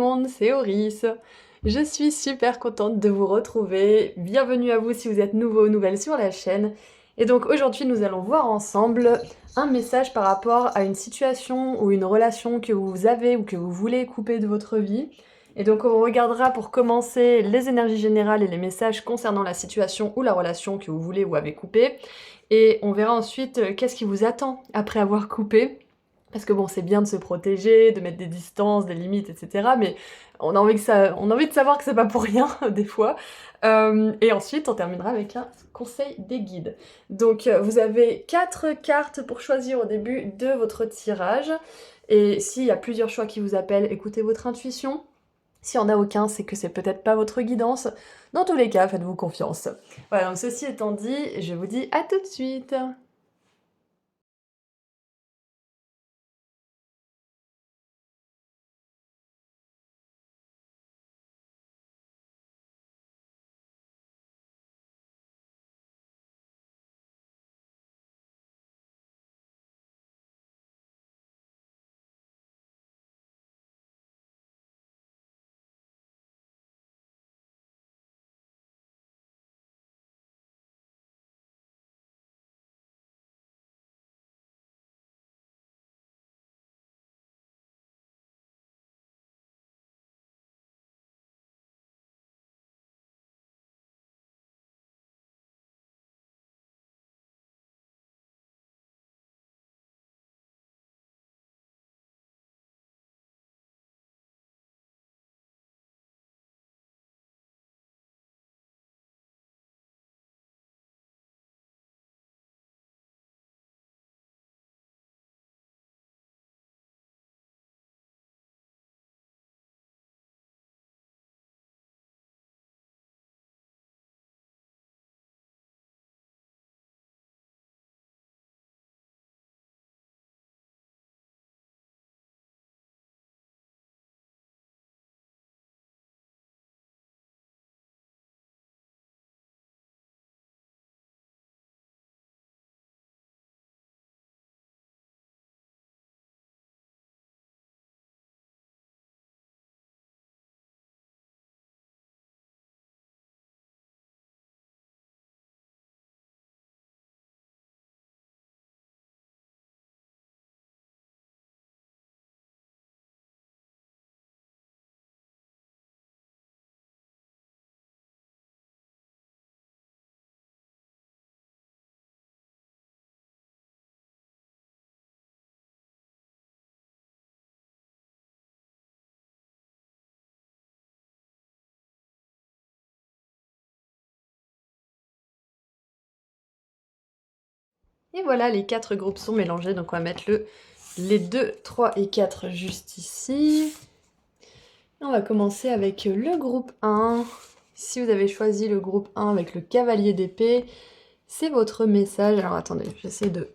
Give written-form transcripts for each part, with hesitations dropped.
monde, c'est Oris. Je suis super contente de vous retrouver. Bienvenue à vous si vous êtes nouveau ou nouvelle sur la chaîne. Et donc aujourd'hui, nous allons voir ensemble un message par rapport à une situation ou une relation que vous avez ou que vous voulez couper de votre vie. Et donc on regardera pour commencer les énergies générales et les messages concernant la situation ou la relation que vous voulez ou avez coupé. Et on verra ensuite qu'est-ce qui vous attend après avoir coupé. Parce que bon, c'est bien de se protéger, de mettre des distances, des limites, etc. Mais on a envie de savoir que c'est pas pour rien, des fois. Et ensuite, on terminera avec un conseil des guides. Donc, vous avez 4 cartes pour choisir au début de votre tirage. Et s'il y a plusieurs choix qui vous appellent, écoutez votre intuition. S'il n'y en a aucun, c'est que c'est peut-être pas votre guidance. Dans tous les cas, faites-vous confiance. Voilà, donc ceci étant dit, je vous dis à tout de suite. Et voilà, les 4 groupes sont mélangés, donc on va mettre les 2, 3 et 4 juste ici. Et on va commencer avec le groupe 1. Si vous avez choisi le groupe 1 avec le cavalier d'épée, c'est votre message. Alors attendez, j'essaie de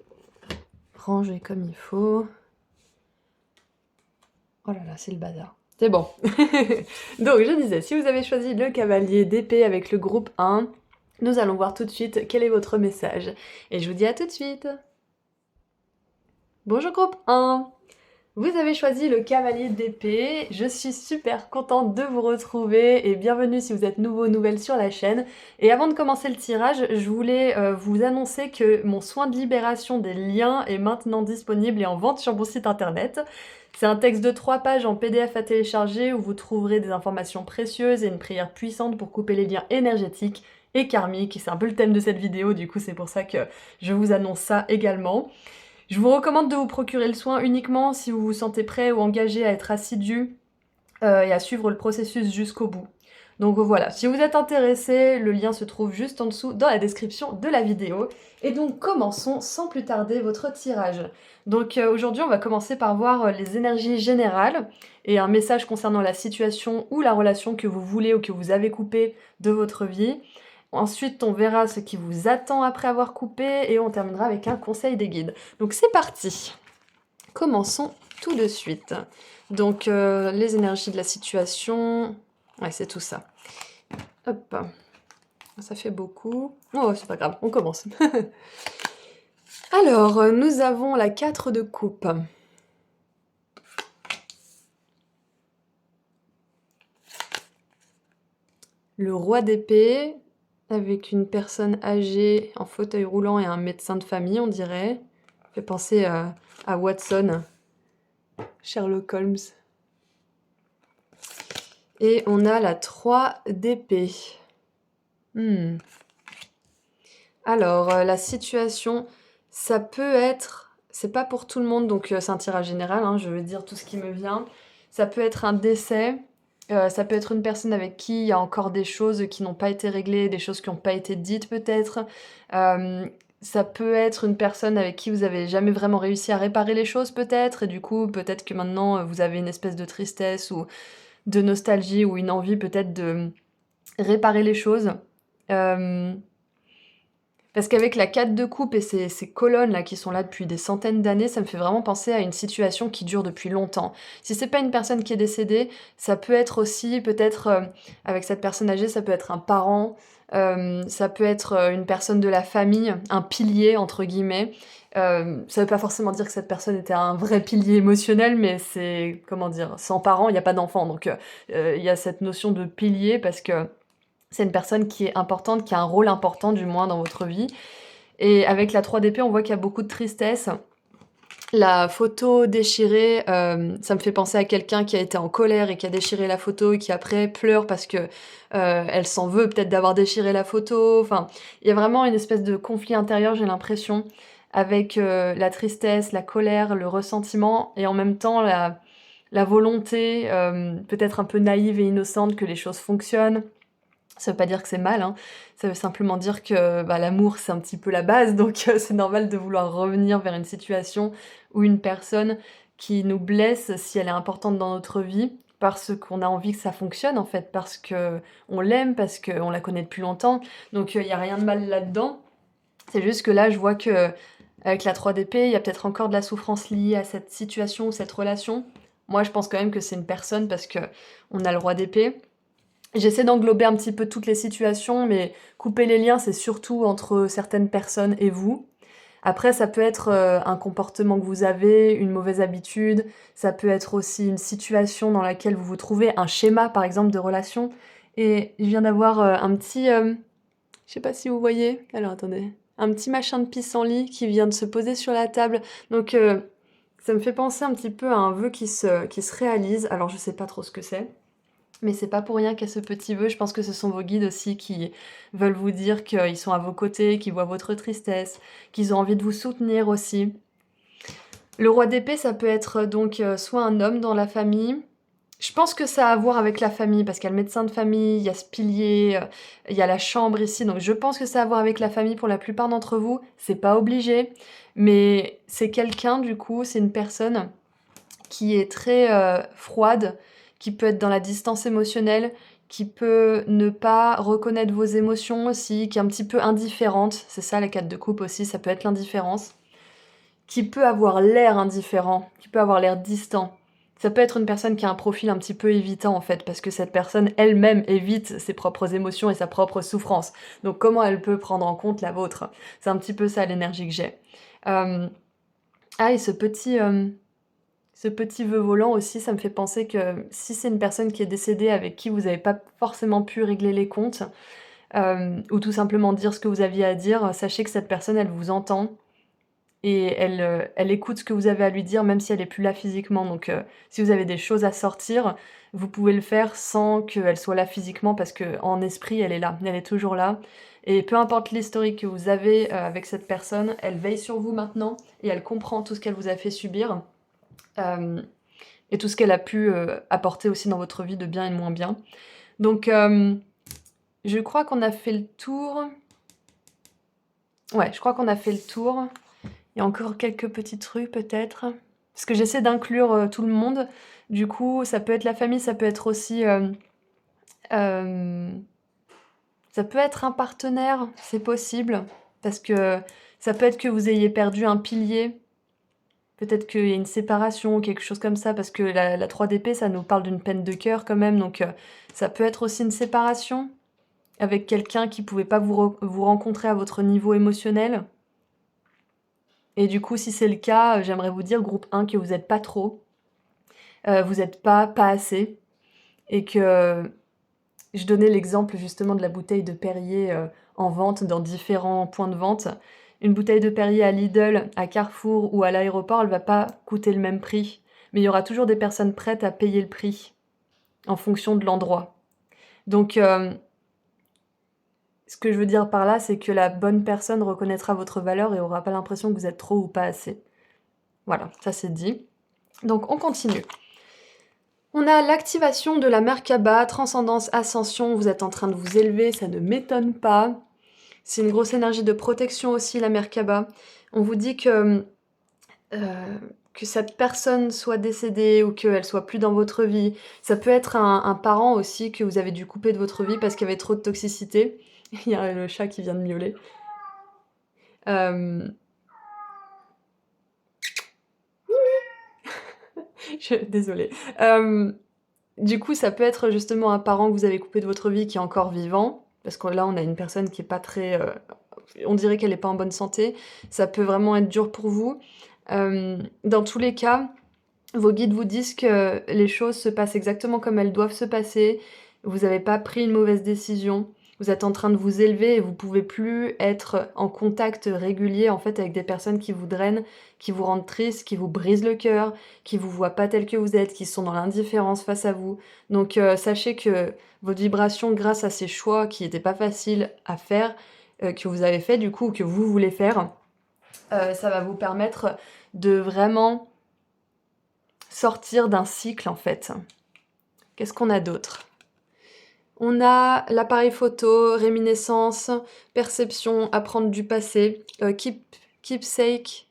ranger comme il faut. Oh là là, c'est le bazar. C'est bon. Donc je disais, si vous avez choisi le cavalier d'épée avec le groupe 1, nous allons voir tout de suite quel est votre message. Et je vous dis à tout de suite. Bonjour groupe 1. Vous avez choisi le cavalier d'épée, je suis super contente de vous retrouver et bienvenue si vous êtes nouveau ou nouvelle sur la chaîne. Et avant de commencer le tirage, je voulais vous annoncer que mon soin de libération des liens est maintenant disponible et en vente sur mon site internet. C'est un texte de 3 pages en PDF à télécharger où vous trouverez des informations précieuses et une prière puissante pour couper les liens énergétiques et karmiques. C'est un peu le thème de cette vidéo, du coup c'est pour ça que je vous annonce ça également. Je vous recommande de vous procurer le soin uniquement si vous vous sentez prêt ou engagé à être assidu et à suivre le processus jusqu'au bout. Donc voilà, si vous êtes intéressé, le lien se trouve juste en dessous dans la description de la vidéo. Et donc commençons sans plus tarder votre tirage. Donc aujourd'hui on va commencer par voir les énergies générales et un message concernant la situation ou la relation que vous voulez ou que vous avez coupée de votre vie. Ensuite, on verra ce qui vous attend après avoir coupé et on terminera avec un conseil des guides. Donc c'est parti. Commençons tout de suite. Donc les énergies de la situation, ouais, c'est tout ça. Hop, ça fait beaucoup. Oh, c'est pas grave, on commence. Alors, nous avons la 4 de coupe. Le roi d'épée, avec une personne âgée en fauteuil roulant et un médecin de famille, on dirait. Fait penser à Watson, Sherlock Holmes. Et on a la 3 d'épée. Alors, la situation, ça peut être... C'est pas pour tout le monde, donc c'est un tirage général, hein, je veux dire tout ce qui me vient. Ça peut être un décès, ça peut être une personne avec qui il y a encore des choses qui n'ont pas été réglées, des choses qui n'ont pas été dites peut-être. Ça peut être une personne avec qui vous avez jamais vraiment réussi à réparer les choses peut-être, et du coup peut-être que maintenant vous avez une espèce de tristesse ou de nostalgie ou une envie peut-être de réparer les choses. Parce qu'avec la 4 de coupe et ces colonnes là qui sont là depuis des centaines d'années, ça me fait vraiment penser à une situation qui dure depuis longtemps. Si c'est pas une personne qui est décédée, ça peut être aussi peut-être avec cette personne âgée, ça peut être un parent, ça peut être une personne de la famille, un pilier entre guillemets. Ça veut pas forcément dire que cette personne était un vrai pilier émotionnel, mais c'est comment dire, sans parents, il n'y a pas d'enfant, donc il y a cette notion de pilier parce que c'est une personne qui est importante, qui a un rôle important du moins dans votre vie. Et avec la 3 d'épée, on voit qu'il y a beaucoup de tristesse. La photo déchirée, ça me fait penser à quelqu'un qui a été en colère et qui a déchiré la photo et qui après pleure parce que elle s'en veut peut-être d'avoir déchiré la photo. Enfin, il y a vraiment une espèce de conflit intérieur, j'ai l'impression, avec la tristesse, la colère, le ressentiment et en même temps la volonté, peut-être un peu naïve et innocente que les choses fonctionnent. Ça veut pas dire que c'est mal, hein. Ça veut simplement dire que, bah, l'amour, c'est un petit peu la base, donc c'est normal de vouloir revenir vers une situation ou une personne qui nous blesse si elle est importante dans notre vie, parce qu'on a envie que ça fonctionne, en fait, parce qu'on l'aime, parce qu'on la connaît depuis longtemps. Donc il y a rien de mal là-dedans. C'est juste que là, je vois qu'avec la 3 d'épée, il y a peut-être encore de la souffrance liée à cette situation ou cette relation. Moi, je pense quand même que c'est une personne parce qu'on a le roi d'épée. J'essaie d'englober un petit peu toutes les situations, mais couper les liens, c'est surtout entre certaines personnes et vous. Après, ça peut être un comportement que vous avez, une mauvaise habitude, ça peut être aussi une situation dans laquelle vous vous trouvez, un schéma par exemple de relation. Et je viens d'avoir un petit, je sais pas si vous voyez, alors attendez, un petit machin de pissenlit qui vient de se poser sur la table. Donc ça me fait penser un petit peu à un vœu qui se réalise, alors je sais pas trop ce que c'est. Mais c'est pas pour rien qu'il y a ce petit vœu, je pense que ce sont vos guides aussi qui veulent vous dire qu'ils sont à vos côtés, qu'ils voient votre tristesse, qu'ils ont envie de vous soutenir aussi. Le roi d'épée, ça peut être donc soit un homme dans la famille. Je pense que ça a à voir avec la famille, parce qu'il y a le médecin de famille, il y a ce pilier, il y a la chambre ici, donc je pense que ça a à voir avec la famille pour la plupart d'entre vous. C'est pas obligé, mais c'est quelqu'un du coup, c'est une personne qui est très froide, qui peut être dans la distance émotionnelle, qui peut ne pas reconnaître vos émotions aussi, qui est un petit peu indifférente. C'est ça la 4 de coupe aussi, ça peut être l'indifférence. Qui peut avoir l'air indifférent, qui peut avoir l'air distant. Ça peut être une personne qui a un profil un petit peu évitant en fait, parce que cette personne elle-même évite ses propres émotions et sa propre souffrance. Donc comment elle peut prendre en compte la vôtre? C'est un petit peu ça l'énergie que j'ai. Ah, et ce petit vœu volant aussi, ça me fait penser que si c'est une personne qui est décédée avec qui vous n'avez pas forcément pu régler les comptes, ou tout simplement dire ce que vous aviez à dire, sachez que cette personne, elle vous entend et elle écoute ce que vous avez à lui dire, même si elle est plus là physiquement. Donc si vous avez des choses à sortir, vous pouvez le faire sans qu'elle soit là physiquement, parce qu'en esprit, elle est là, elle est toujours là. Et peu importe l'historique que vous avez avec cette personne, elle veille sur vous maintenant et elle comprend tout ce qu'elle vous a fait subir. Et tout ce qu'elle a pu apporter aussi dans votre vie de bien et de moins bien. Donc, je crois qu'on a fait le tour. Ouais, je crois qu'on a fait le tour. Il y a encore quelques petits trucs peut-être. Parce que j'essaie d'inclure tout le monde. Du coup, ça peut être la famille, ça peut être aussi... ça peut être un partenaire, c'est possible. Parce que ça peut être que vous ayez perdu un pilier. Peut-être qu'il y a une séparation ou quelque chose comme ça, parce que la 3 d'épée, ça nous parle d'une peine de cœur quand même, donc ça peut être aussi une séparation avec quelqu'un qui pouvait pas vous rencontrer à votre niveau émotionnel. Et du coup, si c'est le cas, j'aimerais vous dire, groupe 1, que vous n'êtes pas trop, vous n'êtes pas assez, et que Je donnais l'exemple justement de la bouteille de Perrier en vente dans différents points de vente. Une bouteille de Perrier à Lidl, à Carrefour ou à l'aéroport, elle va pas coûter le même prix. Mais il y aura toujours des personnes prêtes à payer le prix en fonction de l'endroit. Donc, ce que je veux dire par là, c'est que la bonne personne reconnaîtra votre valeur et aura pas l'impression que vous êtes trop ou pas assez. Voilà, ça c'est dit. Donc, on continue. On a l'activation de la Merkaba, transcendance, ascension, vous êtes en train de vous élever, ça ne m'étonne pas. C'est une grosse énergie de protection aussi, la Merkaba. On vous dit que cette personne soit décédée ou qu'elle soit plus dans votre vie. Ça peut être un parent aussi que vous avez dû couper de votre vie parce qu'il y avait trop de toxicité. Il y a le chat qui vient de miauler. Désolée. Du coup, ça peut être justement un parent que vous avez coupé de votre vie qui est encore vivant, parce que là, on a une personne qui est pas très... on dirait qu'elle n'est pas en bonne santé. Ça peut vraiment être dur pour vous. Dans tous les cas, vos guides vous disent que les choses se passent exactement comme elles doivent se passer. Vous n'avez pas pris une mauvaise décision. Vous êtes en train de vous élever et vous pouvez plus être en contact régulier en fait avec des personnes qui vous drainent, qui vous rendent triste, qui vous brisent le cœur, qui vous voient pas tel que vous êtes, qui sont dans l'indifférence face à vous. Donc sachez que votre vibration, grâce à ces choix qui n'étaient pas faciles à faire, que vous avez fait du coup, que vous voulez faire, ça va vous permettre de vraiment sortir d'un cycle en fait. Qu'est-ce qu'on a d'autre ? On a l'appareil photo, réminiscence, perception, apprendre du passé, keepsake,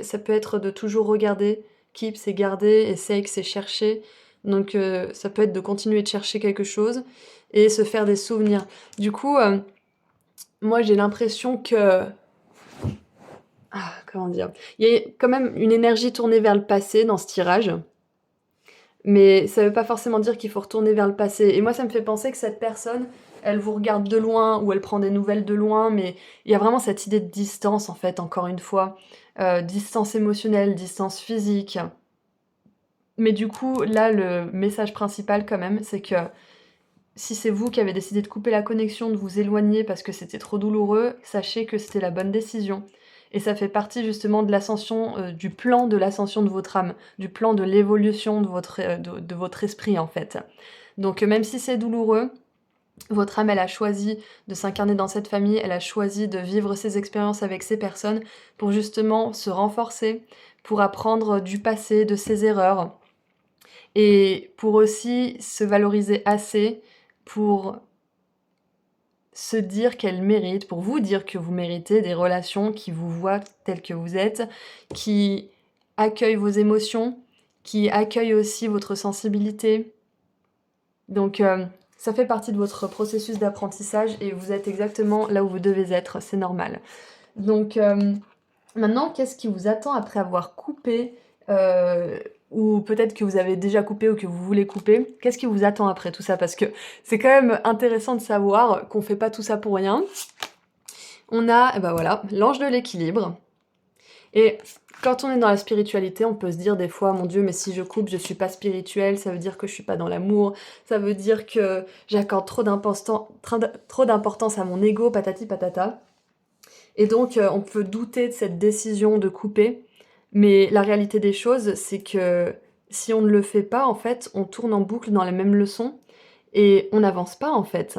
ça peut être de toujours regarder, keep c'est garder et sake c'est chercher, donc ça peut être de continuer de chercher quelque chose et se faire des souvenirs. Du coup, moi j'ai l'impression que... comment dire ? Il y a quand même une énergie tournée vers le passé dans ce tirage. Mais ça veut pas forcément dire qu'il faut retourner vers le passé. Et moi, ça me fait penser que cette personne, elle vous regarde de loin ou elle prend des nouvelles de loin, mais il y a vraiment cette idée de distance, en fait, encore une fois. Distance émotionnelle, distance physique. Mais du coup, là, le message principal, quand même, c'est que si c'est vous qui avez décidé de couper la connexion, de vous éloigner parce que c'était trop douloureux, sachez que c'était la bonne décision. Et ça fait partie justement de l'ascension, du plan de l'ascension de votre âme, du plan de l'évolution de votre esprit en fait. Donc même si c'est douloureux, votre âme elle a choisi de s'incarner dans cette famille, elle a choisi de vivre ces expériences avec ces personnes pour justement se renforcer, pour apprendre du passé, de ses erreurs, et pour aussi se valoriser assez pour se dire qu'elle mérite, pour vous dire que vous méritez des relations qui vous voient telles que vous êtes, qui accueillent vos émotions, qui accueillent aussi votre sensibilité. Donc ça fait partie de votre processus d'apprentissage et vous êtes exactement là où vous devez être, c'est normal. Donc maintenant, qu'est-ce qui vous attend après avoir coupé ou peut-être que vous avez déjà coupé ou que vous voulez couper, qu'est-ce qui vous attend après tout ça? Parce que c'est quand même intéressant de savoir qu'on fait pas tout ça pour rien. On a, ben voilà, l'ange de l'équilibre. Et quand on est dans la spiritualité, on peut se dire des fois, mon Dieu, mais si je coupe, je suis pas spirituelle, ça veut dire que je suis pas dans l'amour, ça veut dire que j'accorde trop d'importance à mon ego, patati patata. Et donc, on peut douter de cette décision de couper. Mais la réalité des choses, c'est que si on ne le fait pas, en fait, on tourne en boucle dans les mêmes leçons et on n'avance pas, en fait.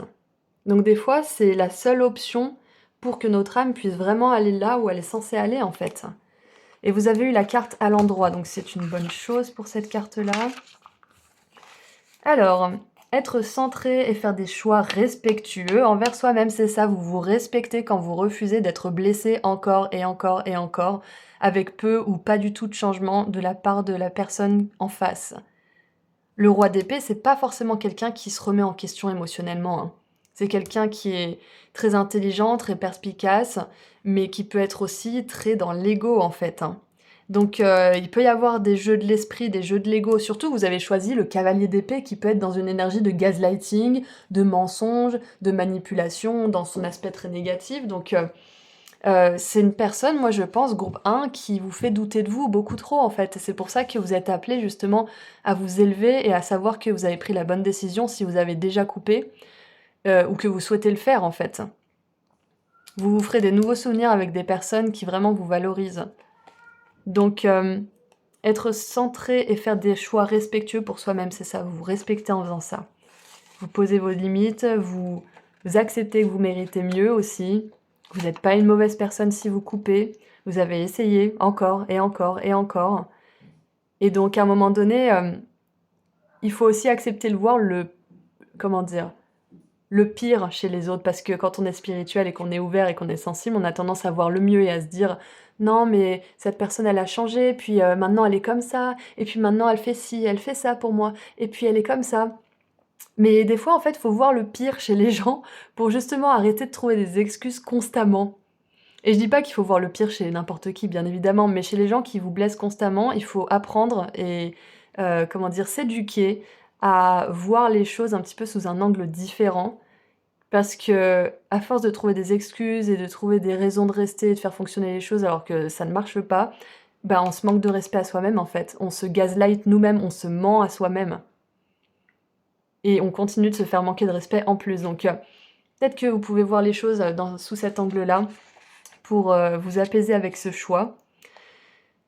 Donc des fois, c'est la seule option pour que notre âme puisse vraiment aller là où elle est censée aller, en fait. Et vous avez eu la carte à l'endroit, donc c'est une bonne chose pour cette carte-là. Alors, être centré et faire des choix respectueux envers soi-même, c'est ça, vous vous respectez quand vous refusez d'être blessé encore et encore et encore, avec peu ou pas du tout de changement de la part de la personne en face. Le roi d'épée, c'est pas forcément quelqu'un qui se remet en question émotionnellement, hein. C'est quelqu'un qui est très intelligent, très perspicace, mais qui peut être aussi très dans l'ego en fait, hein. Donc il peut y avoir des jeux de l'esprit, des jeux de l'ego. Surtout, vous avez choisi le cavalier d'épée qui peut être dans une énergie de gaslighting, de mensonge, de manipulation, dans son aspect très négatif. Donc C'est une personne, moi je pense, groupe 1, qui vous fait douter de vous beaucoup trop en fait. C'est pour ça que vous êtes appelés justement à vous élever et à savoir que vous avez pris la bonne décision si vous avez déjà coupé, ou que vous souhaitez le faire en fait. Vous vous ferez des nouveaux souvenirs avec des personnes qui vraiment vous valorisent. Donc être centré et faire des choix respectueux pour soi-même, c'est ça, vous vous respectez en faisant ça. Vous posez vos limites, vous acceptez que vous méritez mieux aussi. Vous n'êtes pas une mauvaise personne si vous coupez. Vous avez essayé encore et encore et encore. Et donc à un moment donné, il faut aussi accepter de voir comment dire, le pire chez les autres, parce que quand on est spirituel et qu'on est ouvert et qu'on est sensible, on a tendance à voir le mieux et à se dire non mais cette personne elle a changé, puis maintenant elle est comme ça, et puis maintenant elle fait ci, elle fait ça pour moi, et puis elle est comme ça. Mais des fois en fait faut voir le pire chez les gens pour justement arrêter de trouver des excuses constamment. Et je dis pas qu'il faut voir le pire chez n'importe qui bien évidemment, mais chez les gens qui vous blessent constamment, il faut apprendre et comment dire, s'éduquer à voir les choses un petit peu sous un angle différent. Parce que, à force de trouver des excuses et de trouver des raisons de rester et de faire fonctionner les choses alors que ça ne marche pas, bah, on se manque de respect à soi-même en fait. On se gaslight nous-mêmes, on se ment à soi-même. Et on continue de se faire manquer de respect en plus. Donc peut-être que vous pouvez voir les choses sous cet angle-là pour vous apaiser avec ce choix.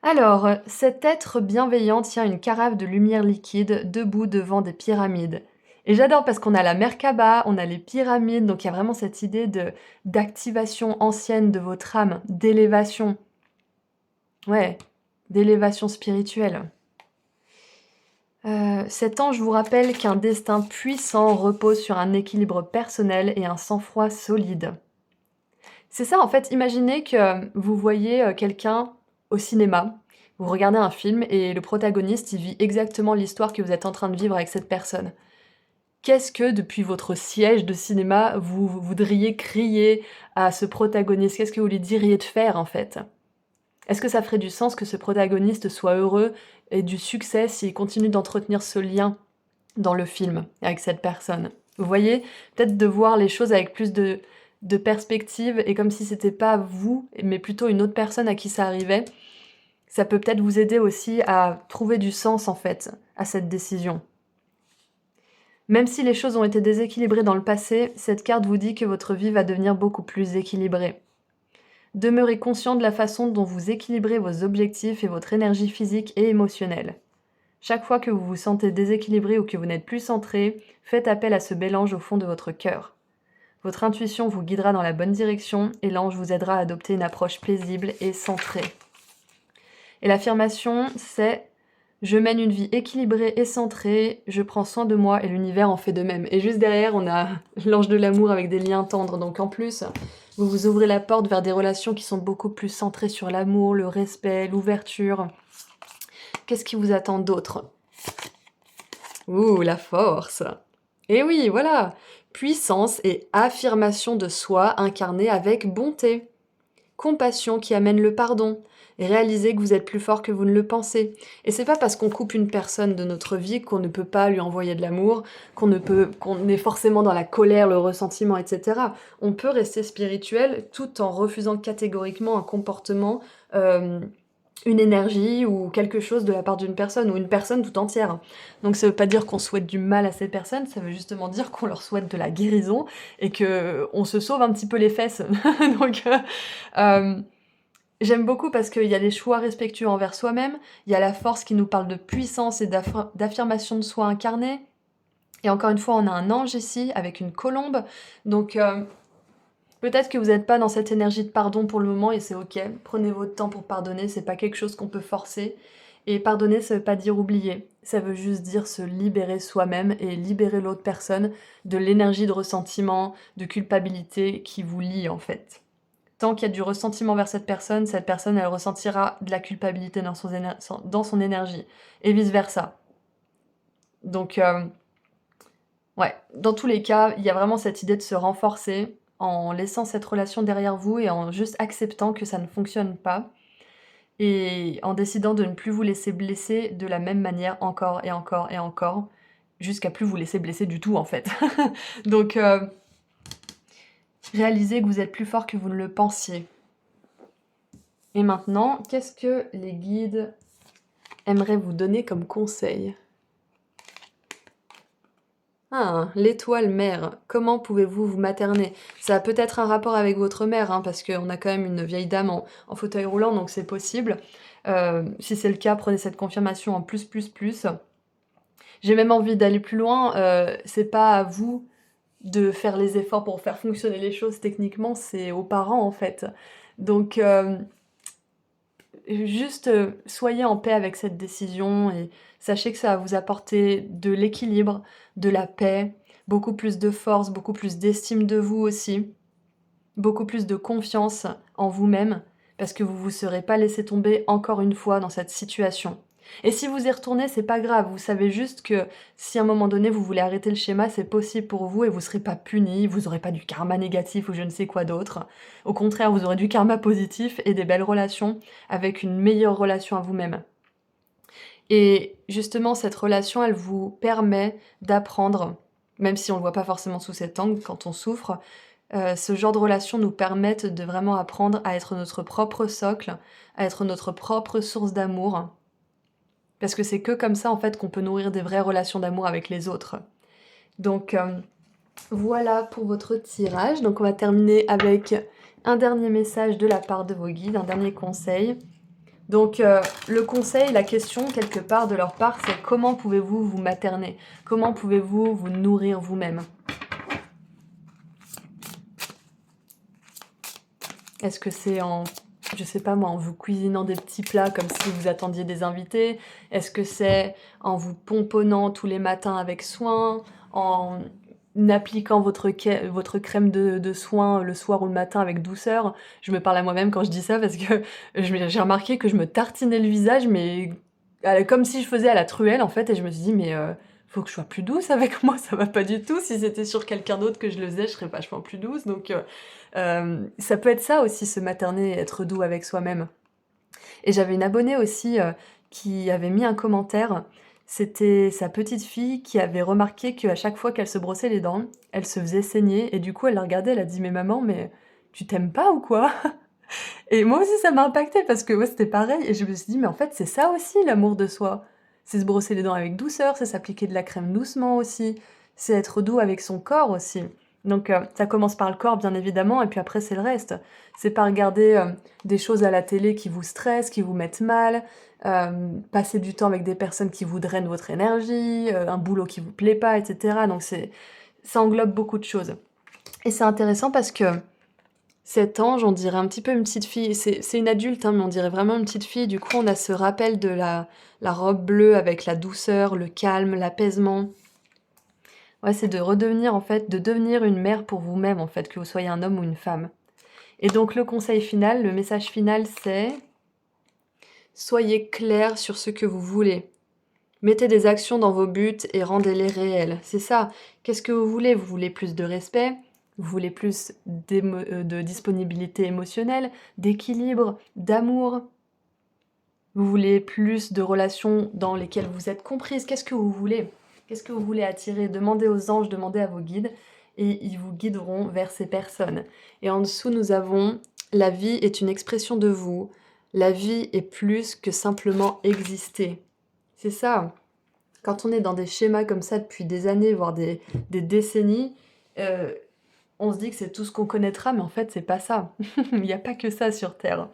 Alors, cet être bienveillant tient une carafe de lumière liquide debout devant des pyramides. Et j'adore parce qu'on a la Merkaba, on a les pyramides, donc il y a vraiment cette idée d'activation ancienne de votre âme, d'élévation. Ouais, d'élévation spirituelle. Cet ange vous rappelle qu'un destin puissant repose sur un équilibre personnel et un sang-froid solide. C'est ça, en fait, imaginez que vous voyez quelqu'un au cinéma, vous regardez un film et le protagoniste, il vit exactement l'histoire que vous êtes en train de vivre avec cette personne. Qu'est-ce que, depuis votre siège de cinéma, vous voudriez crier à ce protagoniste? Qu'est-ce que vous lui diriez de faire, en fait? Est-ce que ça ferait du sens que ce protagoniste soit heureux et du succès s'il continue d'entretenir ce lien dans le film avec cette personne? Vous voyez? Peut-être de voir les choses avec plus de perspective et comme si c'était pas vous, mais plutôt une autre personne à qui ça arrivait. Ça peut peut-être vous aider aussi à trouver du sens, en fait, à cette décision. Même si les choses ont été déséquilibrées dans le passé, cette carte vous dit que votre vie va devenir beaucoup plus équilibrée. Demeurez conscient de la façon dont vous équilibrez vos objectifs et votre énergie physique et émotionnelle. Chaque fois que vous vous sentez déséquilibré ou que vous n'êtes plus centré, faites appel à ce mélange au fond de votre cœur. Votre intuition vous guidera dans la bonne direction et l'ange vous aidera à adopter une approche paisible et centrée. Et l'affirmation, c'est « Je mène une vie équilibrée et centrée, je prends soin de moi et l'univers en fait de même ». Et juste derrière, on a l'ange de l'amour avec des liens tendres. Donc en plus, vous vous ouvrez la porte vers des relations qui sont beaucoup plus centrées sur l'amour, le respect, l'ouverture. Qu'est-ce qui vous attend d'autre? Ouh, la force! Et oui, voilà! Puissance et affirmation de soi incarnée avec bonté. Compassion qui amène le pardon. Et réaliser que vous êtes plus fort que vous ne le pensez. Et c'est pas parce qu'on coupe une personne de notre vie qu'on ne peut pas lui envoyer de l'amour, qu'on est forcément dans la colère, le ressentiment, etc. On peut rester spirituel tout en refusant catégoriquement un comportement, une énergie ou quelque chose de la part d'une personne ou une personne tout entière. Donc ça veut pas dire qu'on souhaite du mal à ces personnes, ça veut justement dire qu'on leur souhaite de la guérison et que on se sauve un petit peu les fesses. Donc j'aime beaucoup parce qu'il y a les choix respectueux envers soi-même, il y a la force qui nous parle de puissance et d'affirmation de soi incarnée. Et encore une fois, on a un ange ici avec une colombe. Donc peut-être que vous n'êtes pas dans cette énergie de pardon pour le moment et c'est ok. Prenez votre temps pour pardonner, c'est pas quelque chose qu'on peut forcer. Et pardonner, ça veut pas dire oublier. Ça veut juste dire se libérer soi-même et libérer l'autre personne de l'énergie de ressentiment, de culpabilité qui vous lie en fait. Tant qu'il y a du ressentiment vers cette personne, elle ressentira de la culpabilité dans son énergie. Et vice-versa. Donc, ouais, dans tous les cas, il y a vraiment cette idée de se renforcer en laissant cette relation derrière vous et en juste acceptant que ça ne fonctionne pas. Et en décidant de ne plus vous laisser blesser de la même manière encore et encore et encore, jusqu'à plus vous laisser blesser du tout en fait. Donc, réalisez que vous êtes plus fort que vous ne le pensiez. Et maintenant, qu'est-ce que les guides aimeraient vous donner comme conseil? Ah, l'étoile mère, comment pouvez-vous vous materner? Ça a peut-être un rapport avec votre mère, hein, parce qu'on a quand même une vieille dame en fauteuil roulant, donc c'est possible. Si c'est le cas, prenez cette confirmation en plus, plus, plus. J'ai même envie d'aller plus loin, c'est pas à vous de faire les efforts pour faire fonctionner les choses techniquement, c'est aux parents en fait. Donc juste, soyez en paix avec cette décision et sachez que ça va vous apporter de l'équilibre, de la paix, beaucoup plus de force, beaucoup plus d'estime de vous aussi, beaucoup plus de confiance en vous-même, parce que vous vous serez pas laissé tomber encore une fois dans cette situation. Et si vous y retournez, c'est pas grave, vous savez juste que si à un moment donné vous voulez arrêter le schéma, c'est possible pour vous et vous serez pas puni, vous aurez pas du karma négatif ou je ne sais quoi d'autre. Au contraire, vous aurez du karma positif et des belles relations avec une meilleure relation à vous-même. Et justement, cette relation, elle vous permet d'apprendre, même si on le voit pas forcément sous cet angle quand on souffre, ce genre de relations nous permettent de vraiment apprendre à être notre propre socle, à être notre propre source d'amour. Parce que c'est que comme ça, en fait, qu'on peut nourrir des vraies relations d'amour avec les autres. Donc, voilà pour votre tirage. Donc, on va terminer avec un dernier message de la part de vos guides, un dernier conseil. Donc, le conseil, la question, quelque part, de leur part, c'est comment pouvez-vous vous materner? Comment pouvez-vous vous nourrir vous-même? Est-ce que c'est en, je sais pas moi, en vous cuisinant des petits plats comme si vous attendiez des invités? Est-ce que c'est en vous pomponnant tous les matins avec soin? En appliquant votre crème de soin le soir ou le matin avec douceur? Je me parle à moi-même quand je dis ça parce que j'ai remarqué que je me tartinais le visage, mais comme si je faisais à la truelle en fait, et je me suis dit, mais faut que je sois plus douce avec moi, ça va pas du tout. Si c'était sur quelqu'un d'autre que je le faisais, je serais vachement plus douce. Donc ça peut être ça aussi, se materner et être doux avec soi-même. Et j'avais une abonnée aussi qui avait mis un commentaire. C'était sa petite fille qui avait remarqué qu'à chaque fois qu'elle se brossait les dents, elle se faisait saigner. Et du coup, elle l'a regardée, elle a dit: «Mais maman, mais tu t'aimes pas ou quoi?» Et moi aussi, ça m'a impactée parce que ouais, c'était pareil. Et je me suis dit: «Mais en fait, c'est ça aussi l'amour de soi. C'est se brosser les dents avec douceur, c'est s'appliquer de la crème doucement aussi, c'est être doux avec son corps aussi». Donc ça commence par le corps, bien évidemment, et puis après, c'est le reste. C'est pas regarder des choses à la télé qui vous stressent, qui vous mettent mal, passer du temps avec des personnes qui vous drainent votre énergie, un boulot qui vous plaît pas, et cetera. Donc ça englobe beaucoup de choses. Et c'est intéressant parce que cet ange, on dirait un petit peu une petite fille. C'est une adulte, hein, mais on dirait vraiment une petite fille. Du coup, on a ce rappel de la robe bleue avec la douceur, le calme, l'apaisement. Ouais, c'est de redevenir, en fait, de devenir une mère pour vous-même, en fait, que vous soyez un homme ou une femme. Et donc, le conseil final, le message final, c'est: soyez clair sur ce que vous voulez. Mettez des actions dans vos buts et rendez-les réels. C'est ça. Qu'est-ce que vous voulez? Vous voulez plus de respect? Vous voulez plus de disponibilité émotionnelle, d'équilibre, d'amour? Vous voulez plus de relations dans lesquelles vous êtes comprise? Qu'est-ce que vous voulez? Qu'est-ce que vous voulez attirer? Demandez aux anges, demandez à vos guides, et ils vous guideront vers ces personnes. Et en dessous, nous avons: la vie est une expression de vous. La vie est plus que simplement exister. C'est ça. Quand on est dans des schémas comme ça depuis des années, voire des décennies, euh, on se dit que c'est tout ce qu'on connaîtra, mais en fait, c'est pas ça. Il n'y a pas que ça sur Terre.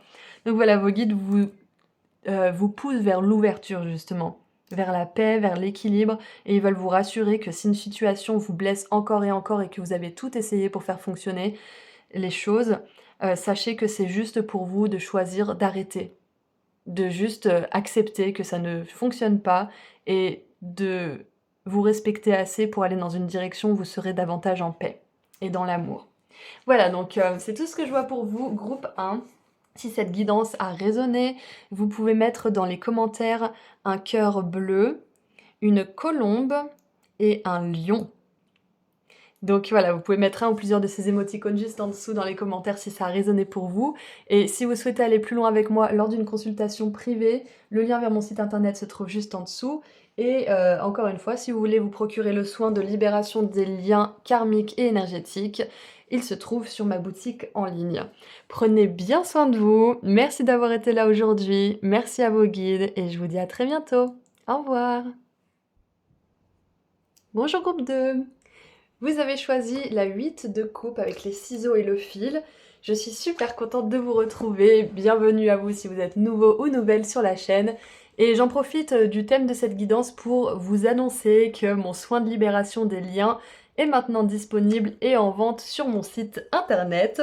Donc voilà, vos guides vous poussent vers l'ouverture, justement, vers la paix, vers l'équilibre, et ils veulent vous rassurer que si une situation vous blesse encore et que vous avez tout essayé pour faire fonctionner les choses, sachez que c'est juste pour vous de choisir d'arrêter, de juste accepter que ça ne fonctionne pas et de vous respecter assez pour aller dans une direction où vous serez davantage en paix et dans l'amour. Voilà, donc c'est tout ce que je vois pour vous, groupe 1. Si cette guidance a résonné, vous pouvez mettre dans les commentaires un cœur bleu, une colombe et un lion. Donc voilà, vous pouvez mettre un ou plusieurs de ces émoticônes juste en dessous dans les commentaires si ça a résonné pour vous. Et si vous souhaitez aller plus loin avec moi lors d'une consultation privée, le lien vers mon site internet se trouve juste en dessous. Et encore une fois, si vous voulez vous procurer le soin de libération des liens karmiques et énergétiques, il se trouve sur ma boutique en ligne. Prenez bien soin de vous, merci d'avoir été là aujourd'hui, merci à vos guides et je vous dis à très bientôt. Au revoir. Bonjour groupe 2. Vous avez choisi la 8 de coupe avec les ciseaux et le fil. Je suis super contente de vous retrouver. Bienvenue à vous si vous êtes nouveau ou nouvelle sur la chaîne. Et j'en profite du thème de cette guidance pour vous annoncer que mon soin de libération des liens est maintenant disponible et en vente sur mon site internet.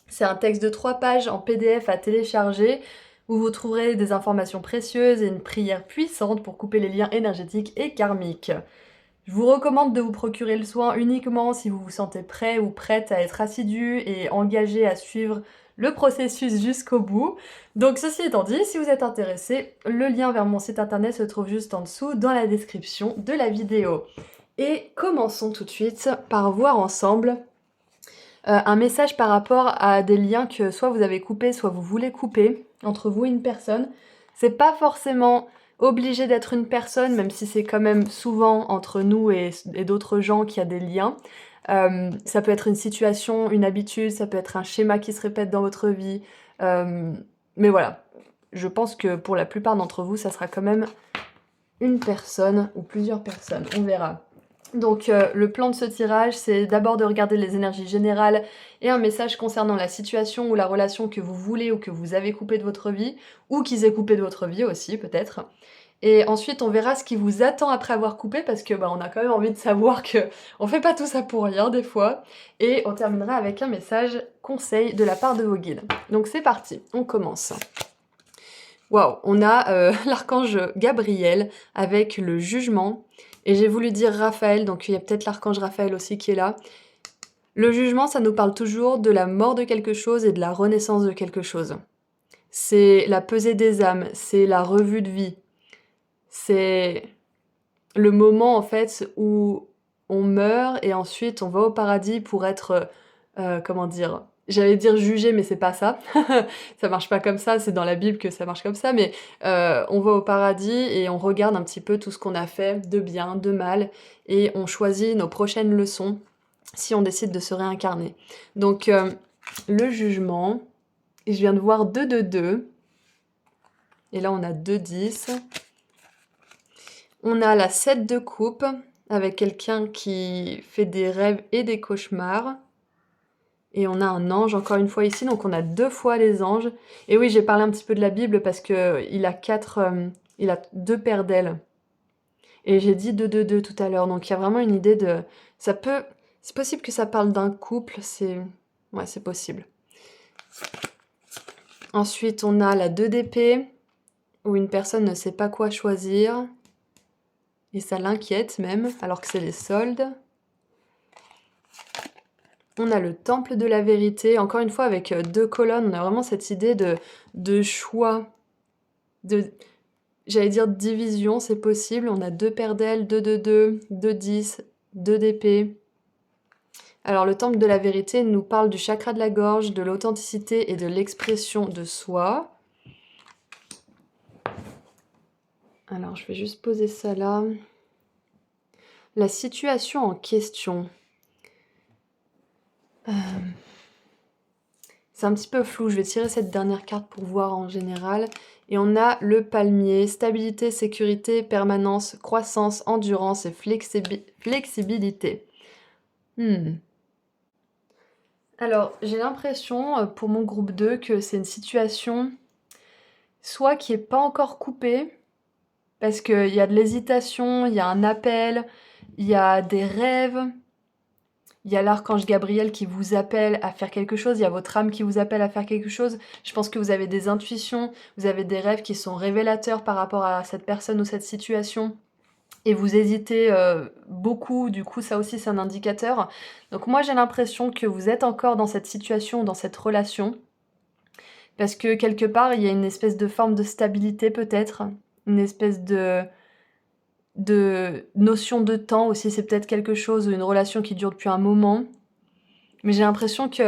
C'est un texte de 3 pages en PDF à télécharger où vous trouverez des informations précieuses et une prière puissante pour couper les liens énergétiques et karmiques. Je vous recommande de vous procurer le soin uniquement si vous vous sentez prêt ou prête à être assidu et engagé à suivre le processus jusqu'au bout. Donc ceci étant dit, si vous êtes intéressé, le lien vers mon site internet se trouve juste en dessous dans la description de la vidéo. Et commençons tout de suite par voir ensemble un message par rapport à des liens que soit vous avez coupés, soit vous voulez couper entre vous et une personne. C'est pas forcément obligé d'être une personne, même si c'est quand même souvent entre nous et d'autres gens qu'il y a des liens. Ça peut être une situation, une habitude, ça peut être un schéma qui se répète dans votre vie. Mais voilà, je pense que pour la plupart d'entre vous, ça sera quand même une personne ou plusieurs personnes, on verra. Donc le plan de ce tirage, c'est d'abord de regarder les énergies générales et un message concernant la situation ou la relation que vous voulez ou que vous avez coupé de votre vie, ou qu'ils aient coupé de votre vie aussi peut-être. Et ensuite on verra ce qui vous attend après avoir coupé, parce que on a quand même envie de savoir que on fait pas tout ça pour rien des fois. Et on terminera avec un message conseil de la part de vos guides. Donc c'est parti, on commence. Waouh, on a l'archange Gabriel avec le jugement. Et j'ai voulu dire Raphaël, donc il y a peut-être l'archange Raphaël aussi qui est là. Le jugement, ça nous parle toujours de la mort de quelque chose et de la renaissance de quelque chose. C'est la pesée des âmes, c'est la revue de vie. C'est le moment en fait où on meurt et ensuite on va au paradis pour être, comment dire, j'allais dire jugé, mais c'est pas ça. Ça marche pas comme ça, c'est dans la Bible que ça marche comme ça, mais on va au paradis et on regarde un petit peu tout ce qu'on a fait de bien, de mal, et on choisit nos prochaines leçons si on décide de se réincarner. Donc le jugement, et je viens de voir 2 de 2, et là on a 2 10. On a la 7 de coupe, avec quelqu'un qui fait des rêves et des cauchemars. Et on a un ange encore une fois ici, donc on a 2 fois les anges. Et oui, j'ai parlé un petit peu de la Bible parce que il a 2 paires d'ailes. Et j'ai dit 2 2 tout à l'heure, donc il y a vraiment une idée de... C'est possible que ça parle d'un couple, ouais, c'est possible. Ensuite, on a la 2 d'épée, où une personne ne sait pas quoi choisir. Et ça l'inquiète même, alors que c'est les soldes. On a le temple de la vérité, encore une fois avec 2 colonnes, on a vraiment cette idée de choix, j'allais dire division, c'est possible. On a 2 paires d'ailes, 2 de 2, 2 10, 2 d'épée. Alors le temple de la vérité nous parle du chakra de la gorge, de l'authenticité et de l'expression de soi. Alors je vais juste poser ça là. La situation en question. C'est un petit peu flou, je vais tirer cette dernière carte pour voir en général. Et on a le palmier, stabilité, sécurité, permanence, croissance, endurance et flexibilité. Alors, j'ai l'impression, pour mon groupe 2, que c'est une situation soit qui n'est pas encore coupée, parce qu'il y a de l'hésitation, il y a un appel, il y a des rêves, il y a l'archange Gabriel qui vous appelle à faire quelque chose, il y a votre âme qui vous appelle à faire quelque chose. Je pense que vous avez des intuitions, vous avez des rêves qui sont révélateurs par rapport à cette personne ou cette situation. Et vous hésitez beaucoup, du coup ça aussi c'est un indicateur. Donc moi j'ai l'impression que vous êtes encore dans cette situation, dans cette relation. Parce que quelque part il y a une espèce de forme de stabilité peut-être, une espèce de notion de temps aussi, c'est peut-être quelque chose, une relation qui dure depuis un moment. Mais j'ai l'impression que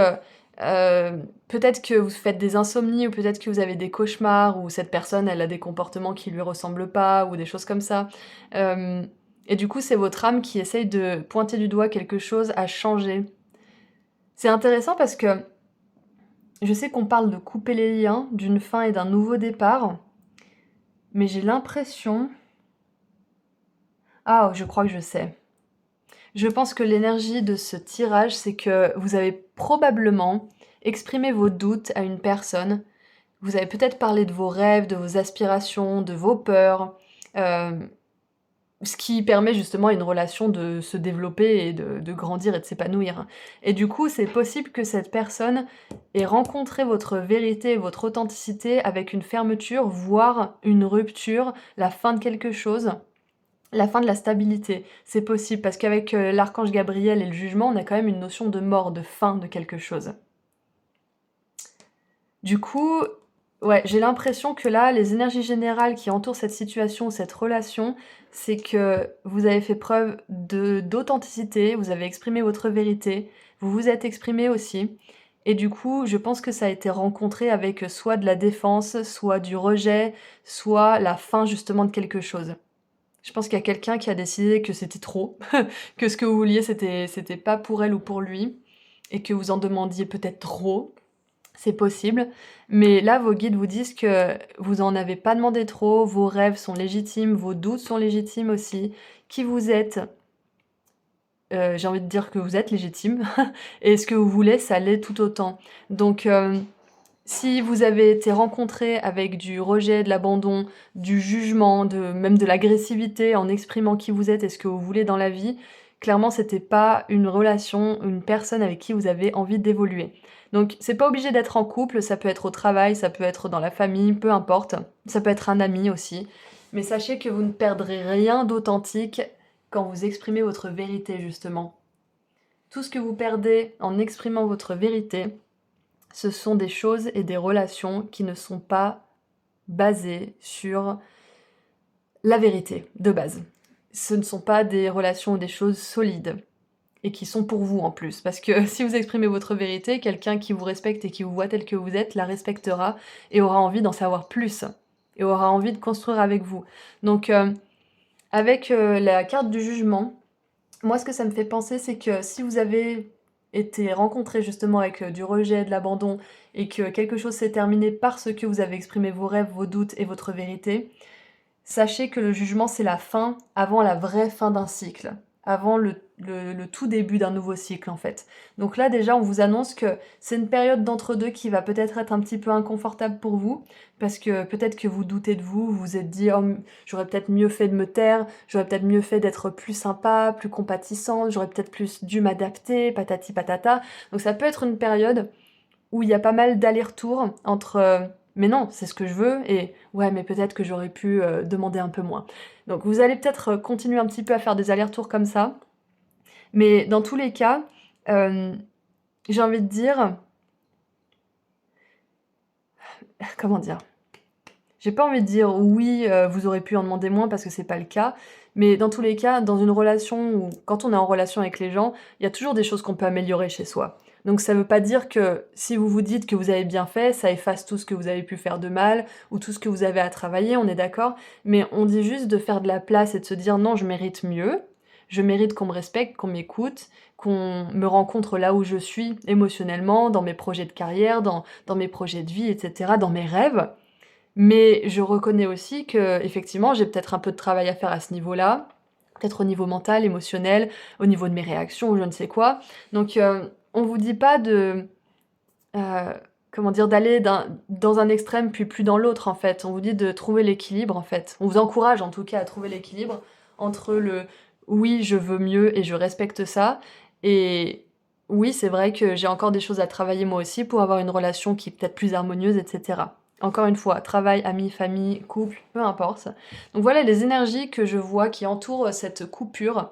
peut-être que vous faites des insomnies, ou peut-être que vous avez des cauchemars, ou cette personne elle a des comportements qui lui ressemblent pas, ou des choses comme ça. Et du coup c'est votre âme qui essaye de pointer du doigt quelque chose à changer. C'est intéressant parce que je sais qu'on parle de couper les liens, d'une fin et d'un nouveau départ, mais j'ai l'impression... Ah, je crois que je sais. Je pense que l'énergie de ce tirage, c'est que vous avez probablement exprimé vos doutes à une personne. Vous avez peut-être parlé de vos rêves, de vos aspirations, de vos peurs, euh, ce qui permet justement à une relation de se développer et de grandir et de s'épanouir. Et du coup, c'est possible que cette personne ait rencontré votre vérité, votre authenticité avec une fermeture, voire une rupture, la fin de quelque chose. La fin de la stabilité, c'est possible parce qu'avec l'archange Gabriel et le jugement, on a quand même une notion de mort, de fin de quelque chose. Du coup, ouais, j'ai l'impression que là, les énergies générales qui entourent cette situation, cette relation, c'est que vous avez fait preuve d'authenticité, vous avez exprimé votre vérité, vous vous êtes exprimé aussi. Et du coup, je pense que ça a été rencontré avec soit de la défense, soit du rejet, soit la fin justement de quelque chose. Je pense qu'il y a quelqu'un qui a décidé que c'était trop, que ce que vous vouliez, c'était pas pour elle ou pour lui, et que vous en demandiez peut-être trop. C'est possible. Mais là, vos guides vous disent que vous en avez pas demandé trop, vos rêves sont légitimes, vos doutes sont légitimes aussi, qui vous êtes. J'ai envie de dire que vous êtes légitime, et ce que vous voulez, ça l'est tout autant. Donc, si vous avez été rencontré avec du rejet, de l'abandon, du jugement, même de l'agressivité en exprimant qui vous êtes et ce que vous voulez dans la vie, clairement c'était pas une relation, une personne avec qui vous avez envie d'évoluer. Donc c'est pas obligé d'être en couple, ça peut être au travail, ça peut être dans la famille, peu importe. Ça peut être un ami aussi. Mais sachez que vous ne perdrez rien d'authentique quand vous exprimez votre vérité justement. Tout ce que vous perdez en exprimant votre vérité, ce sont des choses et des relations qui ne sont pas basées sur la vérité de base. Ce ne sont pas des relations ou des choses solides et qui sont pour vous en plus. Parce que si vous exprimez votre vérité, quelqu'un qui vous respecte et qui vous voit tel que vous êtes la respectera et aura envie d'en savoir plus et aura envie de construire avec vous. Donc avec la carte du jugement, moi ce que ça me fait penser c'est que si vous avez été rencontré justement avec du rejet, de l'abandon et que quelque chose s'est terminé parce que vous avez exprimé vos rêves, vos doutes et votre vérité, sachez que le jugement, c'est la fin avant la vraie fin d'un cycle, avant le tout début d'un nouveau cycle en fait. Donc là déjà, on vous annonce que c'est une période d'entre-deux qui va peut-être être un petit peu inconfortable pour vous, parce que peut-être que vous doutez de vous, vous vous êtes dit oh, j'aurais peut-être mieux fait de me taire, j'aurais peut-être mieux fait d'être plus sympa, plus compatissante, j'aurais peut-être plus dû m'adapter, patati patata. Donc ça peut être une période où il y a pas mal d'allers-retours entre mais non, c'est ce que je veux, et ouais, mais peut-être que j'aurais pu demander un peu moins. Donc vous allez peut-être continuer un petit peu à faire des allers-retours comme ça, mais dans tous les cas, euh, j'ai envie de dire, comment dire, j'ai pas envie de dire oui, vous aurez pu en demander moins parce que c'est pas le cas, mais dans tous les cas, dans une relation ou quand on est en relation avec les gens, il y a toujours des choses qu'on peut améliorer chez soi. Donc ça veut pas dire que si vous vous dites que vous avez bien fait, ça efface tout ce que vous avez pu faire de mal ou tout ce que vous avez à travailler, on est d'accord, mais on dit juste de faire de la place et de se dire non, je mérite mieux, je mérite qu'on me respecte, qu'on m'écoute, qu'on me rencontre là où je suis émotionnellement, dans mes projets de carrière, dans mes projets de vie, etc., dans mes rêves. Mais je reconnais aussi que effectivement, j'ai peut-être un peu de travail à faire à ce niveau-là, peut-être au niveau mental, émotionnel, au niveau de mes réactions ou je ne sais quoi. Donc on vous dit pas de euh, comment dire d'aller dans un extrême puis plus dans l'autre en fait. On vous dit de trouver l'équilibre en fait. On vous encourage en tout cas à trouver l'équilibre entre le oui, je veux mieux et je respecte ça et oui, c'est vrai que j'ai encore des choses à travailler moi aussi pour avoir une relation qui est peut-être plus harmonieuse, etc. Encore une fois, travail, amis, famille, couple, peu importe. Donc voilà les énergies que je vois qui entourent cette coupure.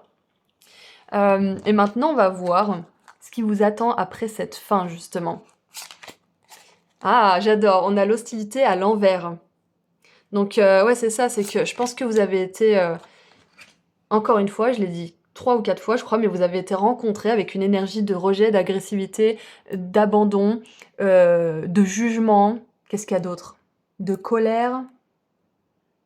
Et maintenant, on va voir ce qui vous attend après cette fin, justement. Ah, j'adore, on a l'hostilité à l'envers. Donc ouais, c'est ça, c'est que je pense que vous avez été, encore une fois, je l'ai dit 3 ou 4 fois, je crois, mais vous avez été rencontrés avec une énergie de rejet, d'agressivité, d'abandon, de jugement. Qu'est-ce qu'il y a d'autre? De colère,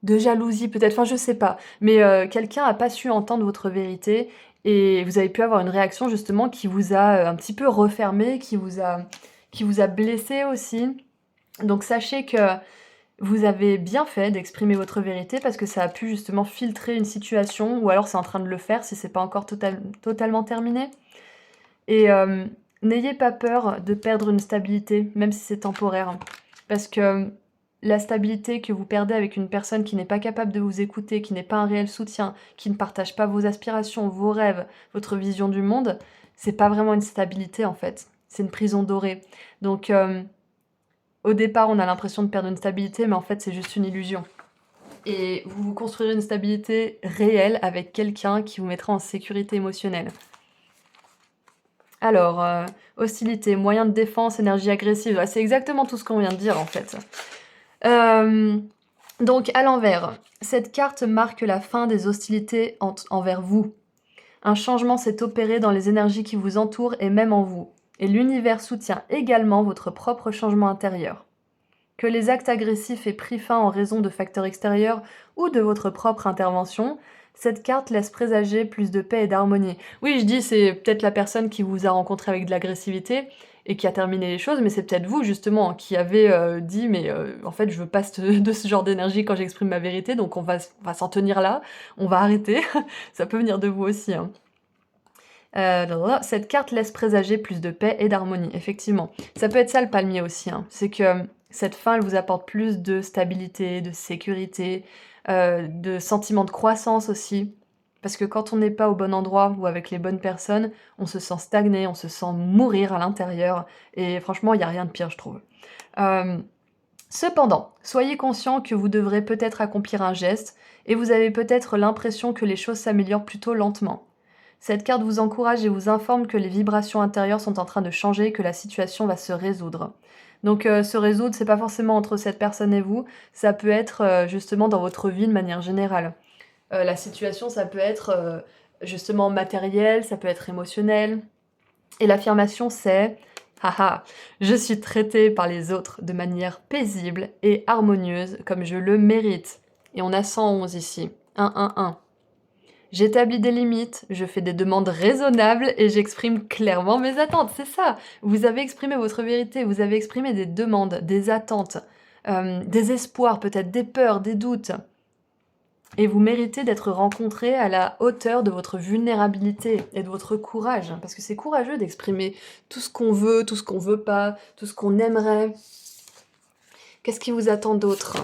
de jalousie peut-être, enfin je sais pas. Mais quelqu'un a pas su entendre votre vérité et vous avez pu avoir une réaction justement qui vous a un petit peu refermé, qui vous a blessé aussi. Donc sachez que vous avez bien fait d'exprimer votre vérité parce que ça a pu justement filtrer une situation, ou alors c'est en train de le faire si c'est pas encore totalement terminé. Et n'ayez pas peur de perdre une stabilité, même si c'est temporaire. Parce que la stabilité que vous perdez avec une personne qui n'est pas capable de vous écouter, qui n'est pas un réel soutien, qui ne partage pas vos aspirations, vos rêves, votre vision du monde, c'est pas vraiment une stabilité en fait. C'est une prison dorée. Donc au départ, on a l'impression de perdre une stabilité, mais en fait, c'est juste une illusion. Et vous vous construirez une stabilité réelle avec quelqu'un qui vous mettra en sécurité émotionnelle. Alors, hostilité, moyen de défense, énergie agressive, c'est exactement tout ce qu'on vient de dire en fait. Donc à l'envers, cette carte marque la fin des hostilités envers vous. Un changement s'est opéré dans les énergies qui vous entourent et même en vous. Et l'univers soutient également votre propre changement intérieur. Que les actes agressifs aient pris fin en raison de facteurs extérieurs ou de votre propre intervention, cette carte laisse présager plus de paix et d'harmonie. Oui, je dis, c'est peut-être la personne qui vous a rencontré avec de l'agressivité et qui a terminé les choses, mais c'est peut-être vous, justement, qui avez dit, mais en fait, je veux pas de ce genre d'énergie quand j'exprime ma vérité, donc on va s'en tenir là, on va arrêter. Ça peut venir de vous aussi, hein. Cette carte laisse présager plus de paix et d'harmonie, effectivement. Ça peut être ça le palmier aussi, hein. C'est que cette fin, elle vous apporte plus de stabilité, de sécurité, de sentiment de croissance aussi. Parce que quand on n'est pas au bon endroit ou avec les bonnes personnes, on se sent stagné, on se sent mourir à l'intérieur. Et franchement, il n'y a rien de pire, je trouve. Cependant, soyez conscient que vous devrez peut-être accomplir un geste et vous avez peut-être l'impression que les choses s'améliorent plutôt lentement. Cette carte vous encourage et vous informe que les vibrations intérieures sont en train de changer et que la situation va se résoudre. Donc se résoudre, c'est pas forcément entre cette personne et vous, ça peut être justement dans votre vie de manière générale. La situation, ça peut être justement matériel, ça peut être émotionnel. Et l'affirmation, c'est haha, je suis traitée par les autres de manière paisible et harmonieuse comme je le mérite. Et on a 111 ici. 1. J'établis des limites, je fais des demandes raisonnables et j'exprime clairement mes attentes. C'est ça. Vous avez exprimé votre vérité, vous avez exprimé des demandes, des attentes, des espoirs, peut-être des peurs, des doutes. Et vous méritez d'être rencontré à la hauteur de votre vulnérabilité et de votre courage. Parce que c'est courageux d'exprimer tout ce qu'on veut pas, tout ce qu'on aimerait. Qu'est-ce qui vous attend d'autre?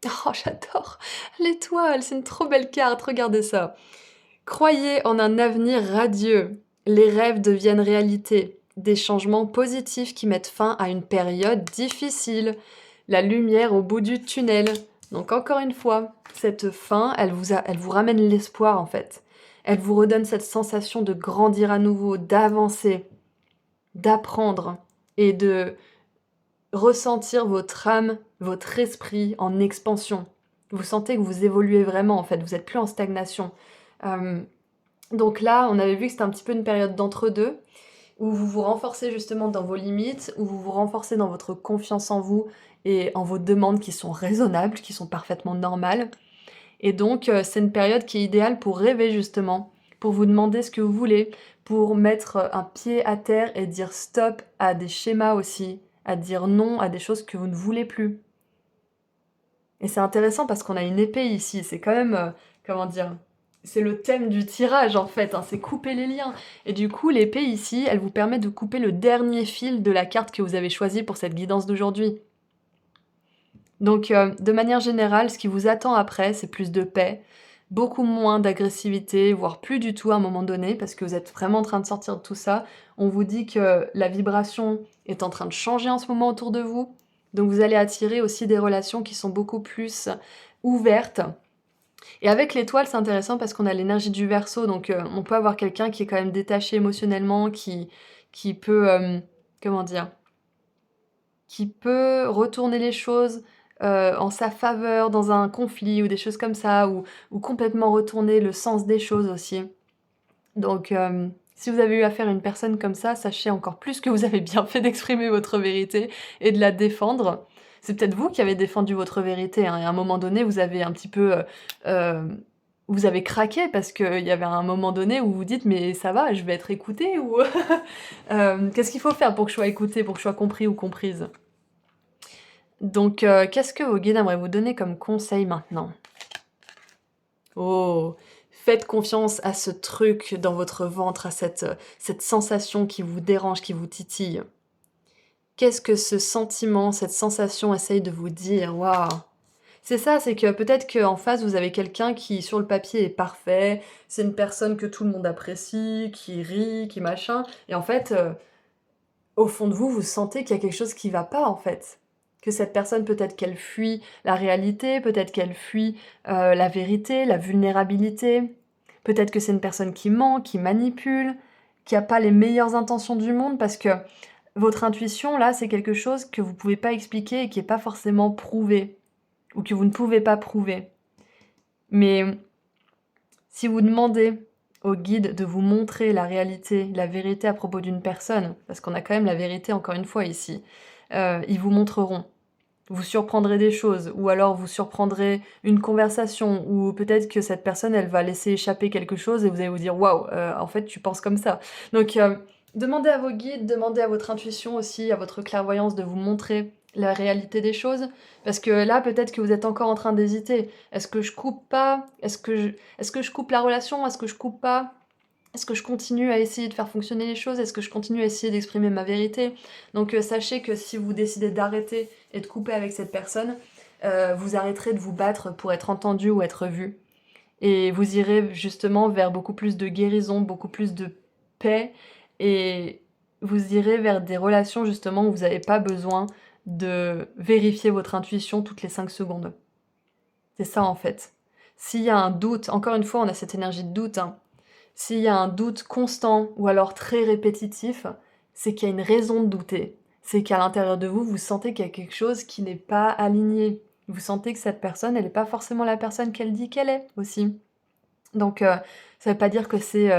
Oh, j'adore! L'étoile, c'est une trop belle carte, regardez ça. Croyez en un avenir radieux. Les rêves deviennent réalité. Des changements positifs qui mettent fin à une période difficile. La lumière au bout du tunnel. Donc encore une fois, cette fin, elle vous ramène l'espoir en fait. Elle vous redonne cette sensation de grandir à nouveau, d'avancer, d'apprendre et de ressentir votre âme, votre esprit en expansion. Vous sentez que vous évoluez vraiment en fait, vous n'êtes plus en stagnation. Donc là, on avait vu que c'était un petit peu une période d'entre-deux, où vous vous renforcez justement dans vos limites, où vous vous renforcez dans votre confiance en vous et en vos demandes qui sont raisonnables, qui sont parfaitement normales. Et donc, c'est une période qui est idéale pour rêver justement, pour vous demander ce que vous voulez, pour mettre un pied à terre et dire stop à des schémas aussi, à dire non à des choses que vous ne voulez plus. Et c'est intéressant parce qu'on a une épée ici, c'est quand même, comment dire, c'est le thème du tirage en fait, hein, c'est couper les liens. Et du coup, l'épée ici, elle vous permet de couper le dernier fil de la carte que vous avez choisie pour cette guidance d'aujourd'hui. Donc, de manière générale, ce qui vous attend après, c'est plus de paix, beaucoup moins d'agressivité, voire plus du tout à un moment donné, parce que vous êtes vraiment en train de sortir de tout ça. On vous dit que la vibration est en train de changer en ce moment autour de vous, donc vous allez attirer aussi des relations qui sont beaucoup plus ouvertes. Et avec l'étoile, c'est intéressant parce qu'on a l'énergie du Verseau, donc on peut avoir quelqu'un qui est quand même détaché émotionnellement, qui peut, comment dire, qui peut retourner les choses en sa faveur dans un conflit ou des choses comme ça, ou complètement retourner le sens des choses aussi. Donc si vous avez eu affaire à une personne comme ça, sachez encore plus que vous avez bien fait d'exprimer votre vérité et de la défendre. C'est peut-être vous qui avez défendu votre vérité, hein, et à un moment donné, vous avez un petit peu vous avez craqué parce qu'il y avait un moment donné où vous dites: «Mais ça va, je vais être écoutée» ou qu'est-ce qu'il faut faire pour que je sois écoutée, pour que je sois compris ou comprise? Donc qu'est-ce que vos guides aimeraient vous donner comme conseil maintenant? Oh! Faites confiance à ce truc dans votre ventre, à cette sensation qui vous dérange, qui vous titille. Qu'est-ce que ce sentiment, cette sensation essaye de vous dire? Waouh! C'est ça, c'est que peut-être qu'en face, vous avez quelqu'un qui, sur le papier, est parfait, c'est une personne que tout le monde apprécie, qui rit, qui machin et en fait, au fond de vous, vous sentez qu'il y a quelque chose qui va pas, en fait. Que cette personne, peut-être qu'elle fuit la réalité, peut-être qu'elle fuit, la vérité, la vulnérabilité. Peut-être que c'est une personne qui ment, qui manipule, qui a pas les meilleures intentions du monde parce que votre intuition, là, c'est quelque chose que vous pouvez pas expliquer et qui est pas forcément prouvé ou que vous ne pouvez pas prouver. Mais si vous demandez au guide de vous montrer la réalité, la vérité à propos d'une personne, parce qu'on a quand même la vérité encore une fois ici, ils vous montreront. Vous surprendrez des choses, ou alors vous surprendrez une conversation, ou peut-être que cette personne, elle va laisser échapper quelque chose et vous allez vous dire: «Waouh, en fait, tu penses comme ça». Donc demandez à vos guides, demandez à votre intuition aussi, à votre clairvoyance de vous montrer la réalité des choses, parce que là, peut-être que vous êtes encore en train d'hésiter. Est-ce que je coupe pas? Est-ce que je coupe la relation? Est-ce que je coupe pas? Est-ce que je continue à essayer de faire fonctionner les choses? Est-ce que je continue à essayer d'exprimer ma vérité? Donc sachez que si vous décidez d'arrêter et de couper avec cette personne, vous arrêterez de vous battre pour être entendu ou être vu. Et vous irez justement vers beaucoup plus de guérison, beaucoup plus de paix, et vous irez vers des relations justement où vous n'avez pas besoin de vérifier votre intuition toutes les 5 secondes. C'est ça en fait. S'il y a un doute, encore une fois, on a cette énergie de doute, hein. S'il y a un doute constant ou alors très répétitif, c'est qu'il y a une raison de douter. C'est qu'à l'intérieur de vous, vous sentez qu'il y a quelque chose qui n'est pas aligné. Vous sentez que cette personne, elle n'est pas forcément la personne qu'elle dit qu'elle est aussi. Donc ça veut pas dire que c'est,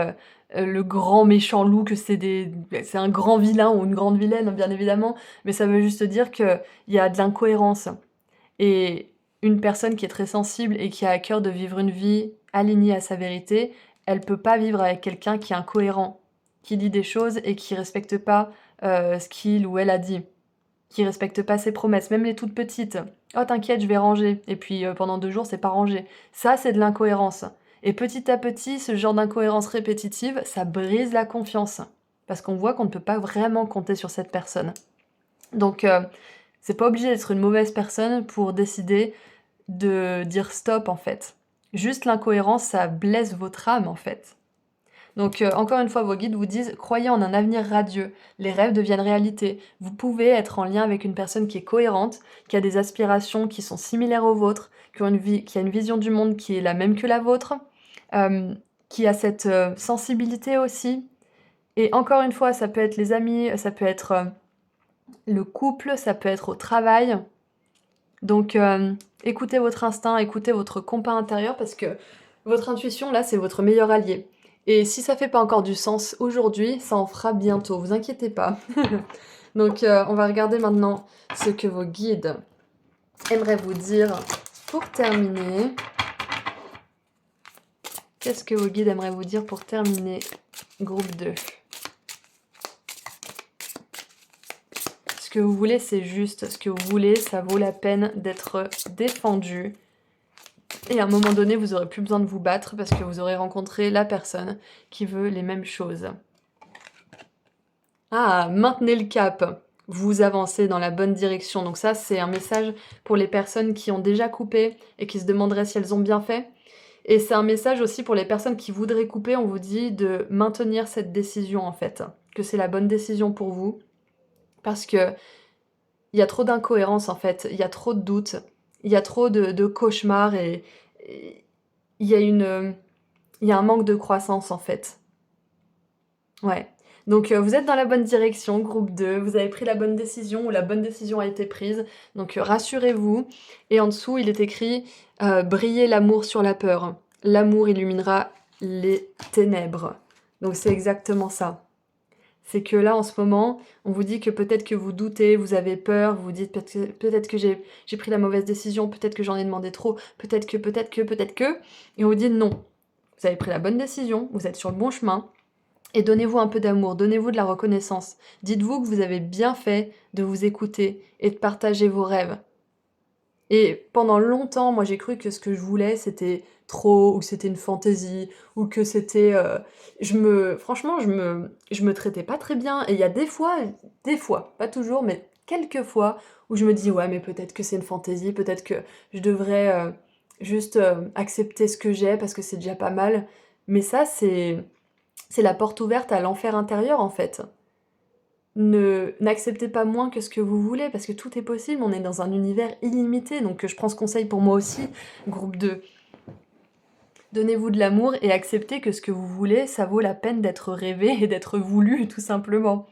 le grand méchant loup, que c'est un grand vilain ou une grande vilaine, bien évidemment, mais ça veut juste dire qu'il y a de l'incohérence. Et une personne qui est très sensible et qui a à cœur de vivre une vie alignée à sa vérité, elle peut pas vivre avec quelqu'un qui est incohérent, qui dit des choses et qui respecte pas, ce qu'il ou elle a dit, qui respecte pas ses promesses, même les toutes petites. «Oh t'inquiète, je vais ranger» et puis, pendant 2 jours, c'est pas rangé. Ça, c'est de l'incohérence et petit à petit, ce genre d'incohérence répétitive, ça brise la confiance parce qu'on voit qu'on ne peut pas vraiment compter sur cette personne. Donc c'est pas obligé d'être une mauvaise personne pour décider de dire stop en fait. Juste l'incohérence, ça blesse votre âme en fait. Donc encore une fois, vos guides vous disent: «Croyez en un avenir radieux, les rêves deviennent réalité. Vous pouvez être en lien avec une personne qui est cohérente, qui a des aspirations qui sont similaires aux vôtres, qui a une vision du monde qui est la même que la vôtre, qui a cette, sensibilité aussi». Et encore une fois, ça peut être les amis, ça peut être, le couple, ça peut être au travail. Donc écoutez votre instinct, écoutez votre compas intérieur parce que votre intuition là, c'est votre meilleur allié. Et si ça fait pas encore du sens aujourd'hui, ça en fera bientôt, vous inquiétez pas. Donc on va regarder maintenant ce que vos guides aimeraient vous dire pour terminer. Qu'est-ce que vos guides aimeraient vous dire pour terminer groupe 2? Ce que vous voulez, c'est juste. Ce que vous voulez, ça vaut la peine d'être défendu. Et à un moment donné, vous aurez plus besoin de vous battre parce que vous aurez rencontré la personne qui veut les mêmes choses. Ah, maintenez le cap. Vous avancez dans la bonne direction. Donc ça, c'est un message pour les personnes qui ont déjà coupé et qui se demanderaient si elles ont bien fait. Et c'est un message aussi pour les personnes qui voudraient couper. On vous dit de maintenir cette décision en fait, que c'est la bonne décision pour vous. Parce que il y a trop d'incohérences en fait, il y a trop de doutes, il y a trop de cauchemars et il y a il y a un manque de croissance en fait. Ouais. Donc vous êtes dans la bonne direction, groupe 2, vous avez pris la bonne décision ou la bonne décision a été prise. Donc rassurez-vous et en dessous, il est écrit, «Brillez l'amour sur la peur. L'amour illuminera les ténèbres». Donc c'est exactement ça. C'est que là, en ce moment, on vous dit que peut-être que vous doutez, vous avez peur, vous vous dites peut-être que j'ai pris la mauvaise décision, peut-être que j'en ai demandé trop, peut-être que, et on vous dit non. Vous avez pris la bonne décision, vous êtes sur le bon chemin, et donnez-vous un peu d'amour, donnez-vous de la reconnaissance. Dites-vous que vous avez bien fait de vous écouter et de partager vos rêves. Et pendant longtemps, moi j'ai cru que ce que je voulais c'était trop, ou que c'était une fantaisie, ou que c'était... franchement, je me traitais pas très bien. Et il y a des fois, pas toujours, mais quelques fois, où je me dis, ouais, mais peut-être que c'est une fantaisie, peut-être que je devrais juste accepter ce que j'ai, parce que c'est déjà pas mal. Mais ça, c'est la porte ouverte à l'enfer intérieur, en fait. N'acceptez pas moins que ce que vous voulez, parce que tout est possible, on est dans un univers illimité, donc je prends ce conseil pour moi aussi, groupe 2. Donnez-vous de l'amour et acceptez que ce que vous voulez, ça vaut la peine d'être rêvé et d'être voulu, tout simplement.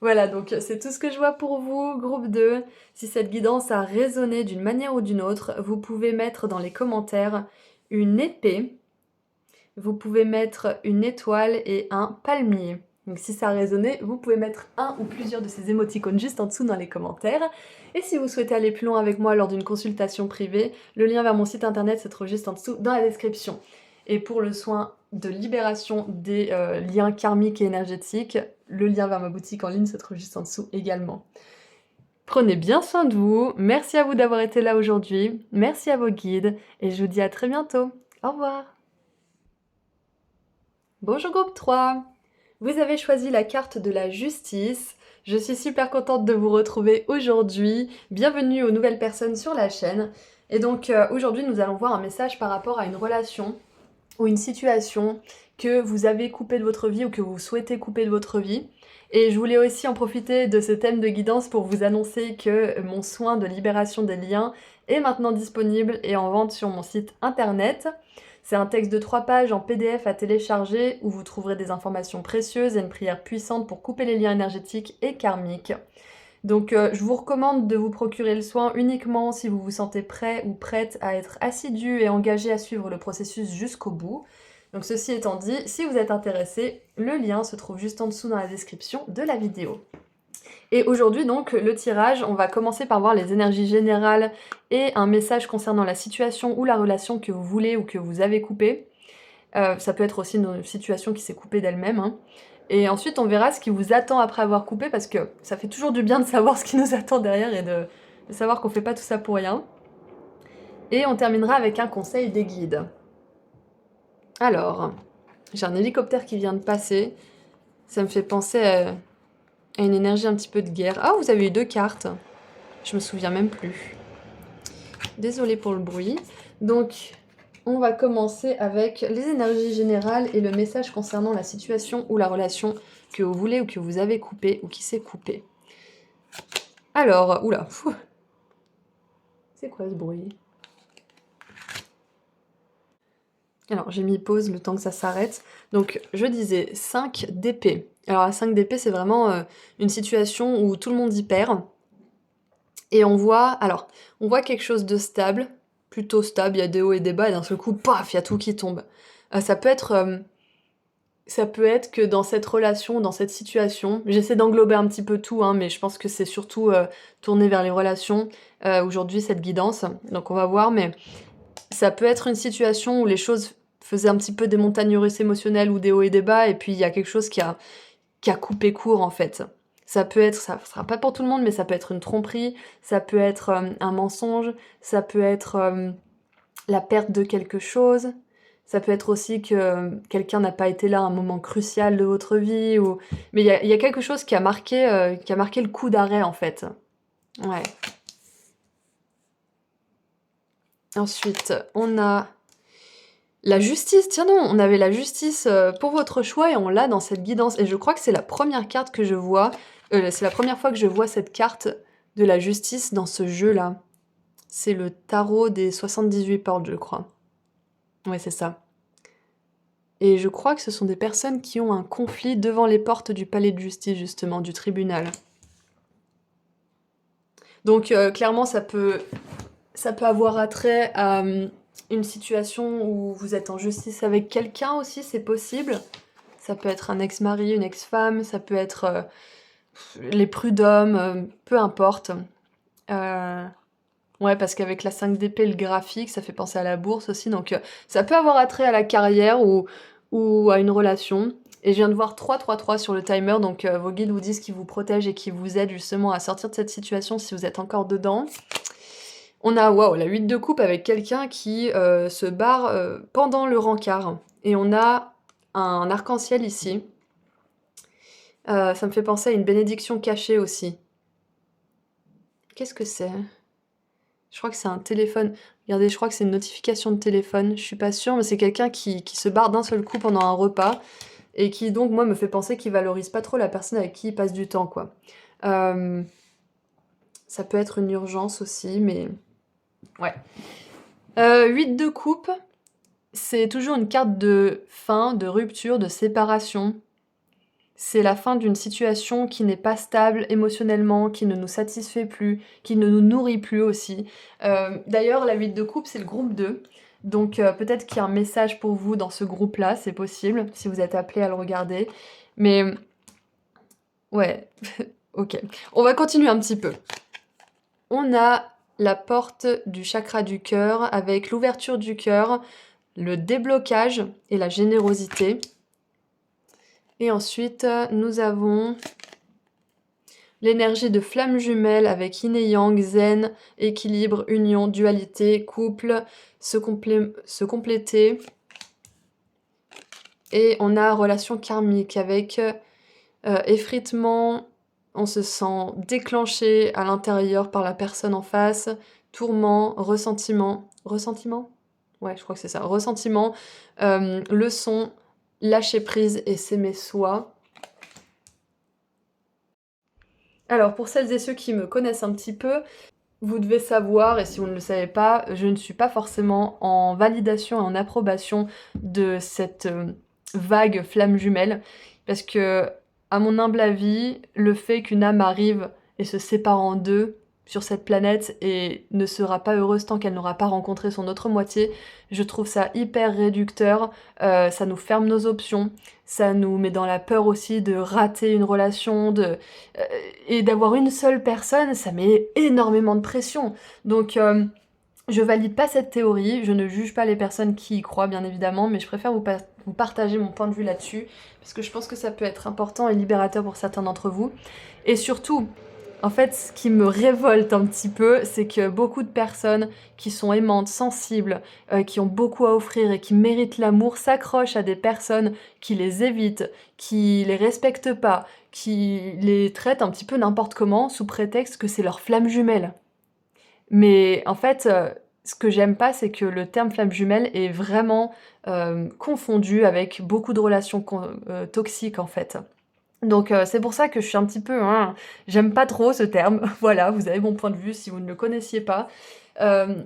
Voilà, donc c'est tout ce que je vois pour vous, groupe 2. Si cette guidance a résonné d'une manière ou d'une autre, vous pouvez mettre dans les commentaires une épée, vous pouvez mettre une étoile et un palmier. Donc si ça a résonné, vous pouvez mettre un ou plusieurs de ces émoticônes juste en dessous dans les commentaires. Et si vous souhaitez aller plus loin avec moi lors d'une consultation privée, le lien vers mon site internet se trouve juste en dessous dans la description. Et pour le soin de libération des liens karmiques et énergétiques, le lien vers ma boutique en ligne se trouve juste en dessous également. Prenez bien soin de vous, merci à vous d'avoir été là aujourd'hui, merci à vos guides, et je vous dis à très bientôt. Au revoir. Bonjour groupe 3. Vous avez choisi la carte de la justice. Je suis super contente de vous retrouver aujourd'hui. Bienvenue aux nouvelles personnes sur la chaîne. Et donc aujourd'hui nous allons voir un message par rapport à une relation ou une situation que vous avez coupée de votre vie ou que vous souhaitez couper de votre vie. Et je voulais aussi en profiter de ce thème de guidance pour vous annoncer que mon soin de libération des liens est maintenant disponible et en vente sur mon site internet. C'est un texte de 3 pages en PDF à télécharger où vous trouverez des informations précieuses et une prière puissante pour couper les liens énergétiques et karmiques. Donc je vous recommande de vous procurer le soin uniquement si vous vous sentez prêt ou prête à être assidu et engagé à suivre le processus jusqu'au bout. Donc ceci étant dit, si vous êtes intéressé, le lien se trouve juste en dessous dans la description de la vidéo. Et aujourd'hui donc, le tirage, on va commencer par voir les énergies générales et un message concernant la situation ou la relation que vous voulez ou que vous avez coupée. Ça peut être aussi une situation qui s'est coupée d'elle-même, hein. Et ensuite, on verra ce qui vous attend après avoir coupé, parce que ça fait toujours du bien de savoir ce qui nous attend derrière et de savoir qu'on fait pas tout ça pour rien. Et on terminera avec un conseil des guides. Alors, j'ai un hélicoptère qui vient de passer. Ça me fait penser à une énergie un petit peu de guerre. Ah, vous avez eu 2 cartes. Je me souviens même plus. Désolée pour le bruit. Donc, on va commencer avec les énergies générales et le message concernant la situation ou la relation que vous voulez ou que vous avez coupée ou qui s'est coupée. Alors, oula, c'est quoi ce bruit? Alors, j'ai mis pause le temps que ça s'arrête. Donc, je disais 5 d'épée. Alors, la 5 d'épée, c'est vraiment une situation où tout le monde y perd. Et on voit quelque chose de stable, plutôt stable, il y a des hauts et des bas, et d'un seul coup, paf, il y a tout qui tombe. Ça peut être que dans cette relation, dans cette situation, j'essaie d'englober un petit peu tout, hein, mais je pense que c'est surtout tourné vers les relations, aujourd'hui, cette guidance. Donc on va voir, mais ça peut être une situation où les choses faisaient un petit peu des montagnes russes émotionnelles ou des hauts et des bas, et puis il y a quelque chose qui a coupé court, en fait. Ça peut être, ça sera pas pour tout le monde, mais ça peut être une tromperie, ça peut être un mensonge, ça peut être la perte de quelque chose, ça peut être aussi que quelqu'un n'a pas été là à un moment crucial de votre vie, ou... mais il y a quelque chose qui a marqué le coup d'arrêt, en fait. Ouais. Ensuite, on a la justice. Tiens non, on avait la justice pour votre choix et on l'a dans cette guidance. Et je crois que c'est la première carte que je vois. C'est la première fois que je vois cette carte de la justice dans ce jeu-là. C'est le tarot des 78 portes, je crois. Ouais, c'est ça. Et je crois que ce sont des personnes qui ont un conflit devant les portes du palais de justice, justement, du tribunal. Donc, clairement, ça peut avoir attrait à une situation où vous êtes en justice avec quelqu'un aussi, c'est possible. Ça peut être un ex-mari, une ex-femme, ça peut être les prud'hommes, peu importe. Ouais, parce qu'avec la 5 d'épée, le graphique, ça fait penser à la bourse aussi, donc ça peut avoir attrait à la carrière ou à une relation. Et je viens de voir 3-3-3 sur le timer, donc vos guides vous disent qu'ils vous protègent et qu'ils vous aident justement à sortir de cette situation si vous êtes encore dedans. On a, waouh, la 8 de coupe avec quelqu'un qui se barre pendant le rencard. Et on a un arc-en-ciel ici. Ça me fait penser à une bénédiction cachée aussi. Qu'est-ce que c'est? Je crois que c'est un téléphone. Regardez, je crois que c'est une notification de téléphone. Je suis pas sûre, mais c'est quelqu'un qui se barre d'un seul coup pendant un repas. Et qui donc, moi, me fait penser qu'il valorise pas trop la personne avec qui il passe du temps, quoi. Ça peut être une urgence aussi, mais... Ouais. 8 de coupe, c'est toujours une carte de fin, de rupture, de séparation. C'est la fin d'une situation qui n'est pas stable émotionnellement, qui ne nous satisfait plus, qui ne nous nourrit plus aussi. D'ailleurs, la 8 de coupe, c'est le groupe 2. Donc peut-être qu'il y a un message pour vous dans ce groupe-là, c'est possible, si vous êtes appelé à le regarder. Mais ouais, ok. On va continuer un petit peu. On a la porte du chakra du cœur avec l'ouverture du cœur, le déblocage et la générosité. Et ensuite, nous avons l'énergie de flamme jumelle avec yin et yang, zen, équilibre, union, dualité, couple, se compléter. Et on a relation karmique avec effritement, on se sent déclenché à l'intérieur par la personne en face, tourment, ressentiment. Ressentiment? Ouais, je crois que c'est ça. Ressentiment, leçon, lâcher prise et s'aimer soi. Alors, pour celles et ceux qui me connaissent un petit peu, vous devez savoir, et si vous ne le savez pas, je ne suis pas forcément en validation et en approbation de cette vague flamme jumelle, parce que, à mon humble avis, le fait qu'une âme arrive et se sépare en deux sur cette planète et ne sera pas heureuse tant qu'elle n'aura pas rencontré son autre moitié, je trouve ça hyper réducteur, ça nous ferme nos options, ça nous met dans la peur aussi de rater une relation, et d'avoir une seule personne, ça met énormément de pression. Donc je valide pas cette théorie, je ne juge pas les personnes qui y croient bien évidemment, mais je préfère vous partager mon point de vue là-dessus, parce que je pense que ça peut être important et libérateur pour certains d'entre vous. Et surtout, en fait, ce qui me révolte un petit peu, c'est que beaucoup de personnes qui sont aimantes, sensibles, qui ont beaucoup à offrir et qui méritent l'amour, s'accrochent à des personnes qui les évitent, qui les respectent pas, qui les traitent un petit peu n'importe comment, sous prétexte que c'est leur flamme jumelle. Mais en fait, ce que j'aime pas, c'est que le terme flamme jumelle est vraiment confondu avec beaucoup de relations toxiques en fait. Donc c'est pour ça que je suis un petit peu, hein, j'aime pas trop ce terme. Voilà, vous avez mon point de vue si vous ne le connaissiez pas.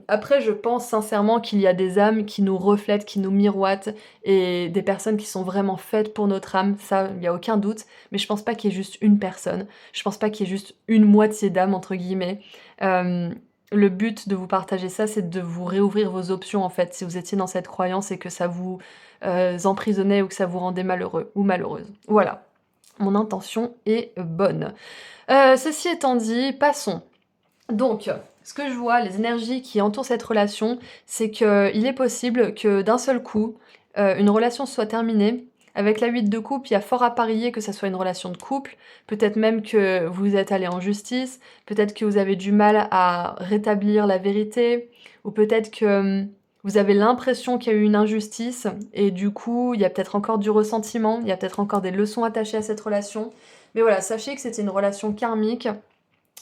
Après, je pense sincèrement qu'il y a des âmes qui nous reflètent, qui nous miroitent, et des personnes qui sont vraiment faites pour notre âme, ça, il y a aucun doute. Mais je pense pas qu'il y ait juste une personne. Je pense pas qu'il y ait juste une moitié d'âme, entre guillemets. Le but de vous partager ça, c'est de vous réouvrir vos options, en fait, si vous étiez dans cette croyance et que ça vous emprisonnait ou que ça vous rendait malheureux ou malheureuse. Voilà. Mon intention est bonne. Ceci étant dit, passons. Donc, ce que je vois, les énergies qui entourent cette relation, c'est qu'il est possible que d'un seul coup, une relation soit terminée. Avec la 8 de coupe, il y a fort à parier que ça soit une relation de couple. Peut-être même que vous êtes allé en justice. Peut-être que vous avez du mal à rétablir la vérité. Ou peut-être que vous avez l'impression qu'il y a eu une injustice. Et du coup, il y a peut-être encore du ressentiment. Il y a peut-être encore des leçons attachées à cette relation. Mais voilà, sachez que c'était une relation karmique.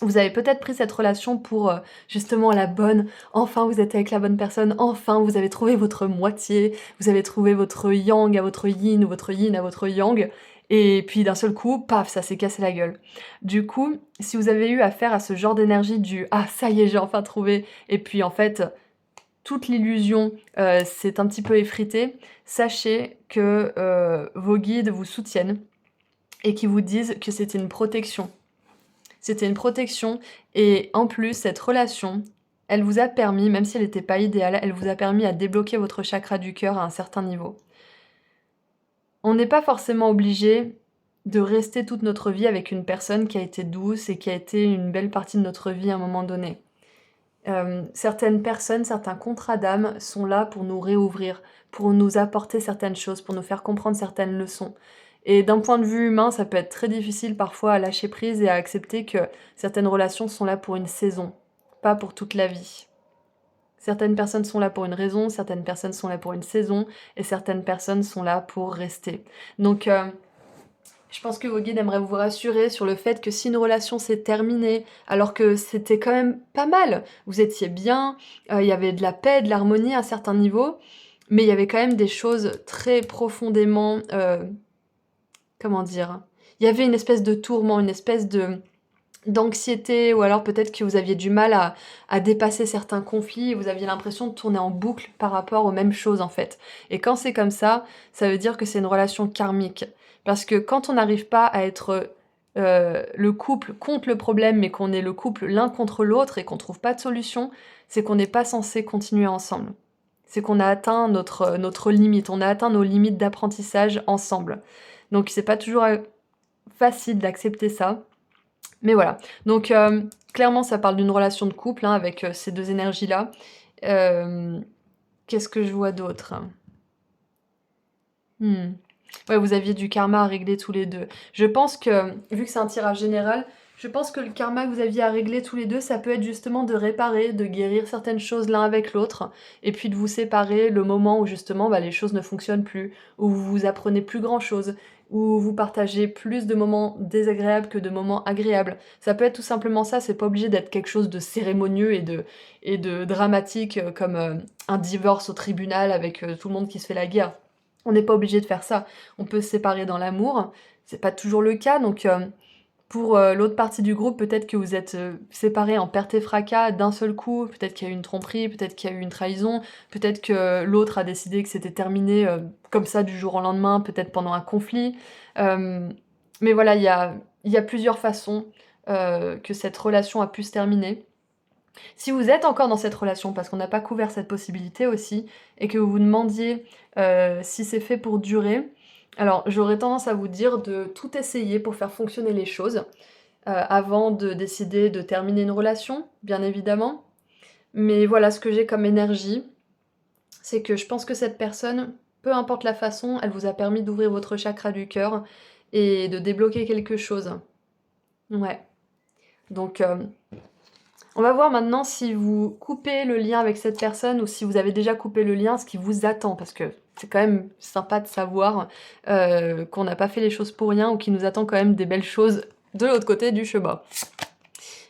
Vous avez peut-être pris cette relation pour justement la bonne, enfin vous êtes avec la bonne personne, enfin vous avez trouvé votre moitié, vous avez trouvé votre yang à votre yin ou votre yin à votre yang, et puis d'un seul coup, paf, ça s'est cassé la gueule. Du coup, si vous avez eu affaire à ce genre d'énergie du «Ah ça y est, j'ai enfin trouvé», et puis en fait, toute l'illusion s'est un petit peu effritée, sachez que vos guides vous soutiennent et qui vous disent que c'était une protection. C'était une protection et en plus, cette relation, elle vous a permis, même si elle n'était pas idéale, elle vous a permis à débloquer votre chakra du cœur à un certain niveau. On n'est pas forcément obligé de rester toute notre vie avec une personne qui a été douce et qui a été une belle partie de notre vie à un moment donné. Certaines personnes, certains contrats d'âme sont là pour nous réouvrir, pour nous apporter certaines choses, pour nous faire comprendre certaines leçons. Et d'un point de vue humain, ça peut être très difficile parfois à lâcher prise et à accepter que certaines relations sont là pour une saison, pas pour toute la vie. Certaines personnes sont là pour une raison, certaines personnes sont là pour une saison, et certaines personnes sont là pour rester. Donc, je pense que vos guides aimeraient vous rassurer sur le fait que si une relation s'est terminée, alors que c'était quand même pas mal, vous étiez bien, il y avait de la paix, de l'harmonie à certains niveaux, mais il y avait quand même des choses très profondément, comment dire? Il y avait une espèce de tourment, une espèce d'anxiété, ou alors peut-être que vous aviez du mal à dépasser certains conflits et vous aviez l'impression de tourner en boucle par rapport aux mêmes choses en fait. Et quand c'est comme ça veut dire que c'est une relation karmique. Parce que quand on n'arrive pas à être le couple contre le problème, mais qu'on est le couple l'un contre l'autre et qu'on trouve pas de solution, c'est qu'on n'est pas censé continuer ensemble. C'est qu'on a atteint notre limite, on a atteint nos limites d'apprentissage ensemble. Donc c'est pas toujours facile d'accepter ça. Mais voilà, donc clairement ça parle d'une relation de couple hein, avec ces deux énergies-là. Qu'est-ce que je vois d'autre? Ouais, vous aviez du karma à régler tous les deux. Je pense que, vu que c'est un tirage général, je pense que le karma que vous aviez à régler tous les deux, ça peut être justement de réparer, de guérir certaines choses l'un avec l'autre, et puis de vous séparer le moment où justement les choses ne fonctionnent plus, où vous apprenez plus grand-chose, où vous partagez plus de moments désagréables que de moments agréables. Ça peut être tout simplement ça, c'est pas obligé d'être quelque chose de cérémonieux et de dramatique comme un divorce au tribunal avec tout le monde qui se fait la guerre. On n'est pas obligé de faire ça. On peut se séparer dans l'amour. C'est pas toujours le cas, donc pour l'autre partie du groupe, peut-être que vous êtes séparés en perte et fracas d'un seul coup, peut-être qu'il y a eu une tromperie, peut-être qu'il y a eu une trahison, peut-être que l'autre a décidé que c'était terminé comme ça du jour au lendemain, peut-être pendant un conflit. Mais voilà, il y a plusieurs façons que cette relation a pu se terminer. Si vous êtes encore dans cette relation, parce qu'on n'a pas couvert cette possibilité aussi, et que vous vous demandiez si c'est fait pour durer, alors j'aurais tendance à vous dire de tout essayer pour faire fonctionner les choses, avant de décider de terminer une relation, bien évidemment. Mais voilà, ce que j'ai comme énergie, c'est que je pense que cette personne, peu importe la façon, elle vous a permis d'ouvrir votre chakra du cœur et de débloquer quelque chose. Ouais. Donc, on va voir maintenant si vous coupez le lien avec cette personne ou si vous avez déjà coupé le lien, ce qui vous attend, parce que c'est quand même sympa de savoir qu'on n'a pas fait les choses pour rien ou qu'il nous attend quand même des belles choses de l'autre côté du chemin.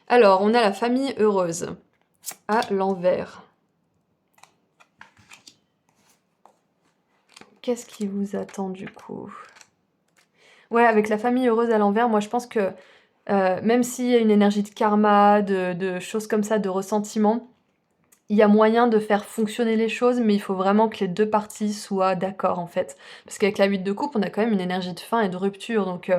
Alors, on a la famille heureuse à l'envers. Qu'est-ce qui vous attend du coup? Ouais, avec la famille heureuse à l'envers, moi je pense que même s'il y a une énergie de karma, de choses comme ça, de ressentiment, il y a moyen de faire fonctionner les choses, mais il faut vraiment que les deux parties soient d'accord en fait. Parce qu'avec la 8 de coupe, on a quand même une énergie de fin et de rupture, donc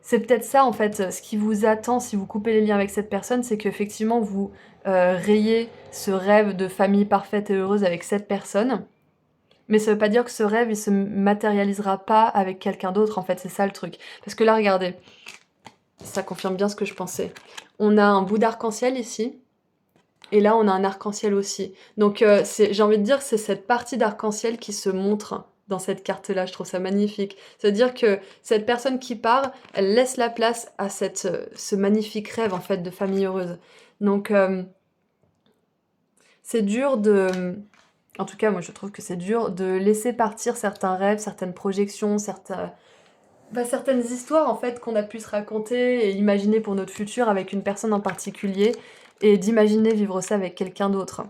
c'est peut-être ça en fait, ce qui vous attend si vous coupez les liens avec cette personne, c'est qu'effectivement vous rayez ce rêve de famille parfaite et heureuse avec cette personne. Mais ça veut pas dire que ce rêve, il se matérialisera pas avec quelqu'un d'autre, en fait, c'est ça le truc. Parce que là, regardez, ça confirme bien ce que je pensais. On a un bout d'arc-en-ciel ici, et là, on a un arc-en-ciel aussi. Donc, j'ai envie de dire, c'est cette partie d'arc-en-ciel qui se montre dans cette carte-là. Je trouve ça magnifique. C'est-à-dire que cette personne qui part, elle laisse la place à ce magnifique rêve, en fait, de famille heureuse. Donc, c'est dur de... En tout cas, moi, je trouve que c'est dur de laisser partir certains rêves, certaines projections, certaines histoires, en fait, qu'on a pu se raconter et imaginer pour notre futur avec une personne en particulier, et d'imaginer vivre ça avec quelqu'un d'autre.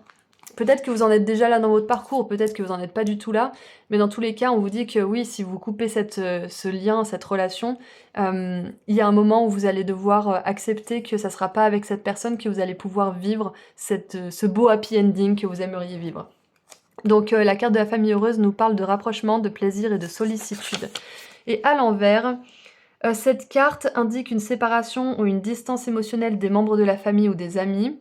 Peut-être que vous en êtes déjà là dans votre parcours, peut-être que vous n'en êtes pas du tout là, mais dans tous les cas, on vous dit que oui, si vous coupez ce lien, cette relation, il y a un moment où vous allez devoir accepter que ça sera pas avec cette personne que vous allez pouvoir vivre ce beau happy ending que vous aimeriez vivre. Donc la carte de la famille heureuse nous parle de rapprochement, de plaisir et de sollicitude. Et à l'envers, cette carte indique une séparation ou une distance émotionnelle des membres de la famille ou des amis.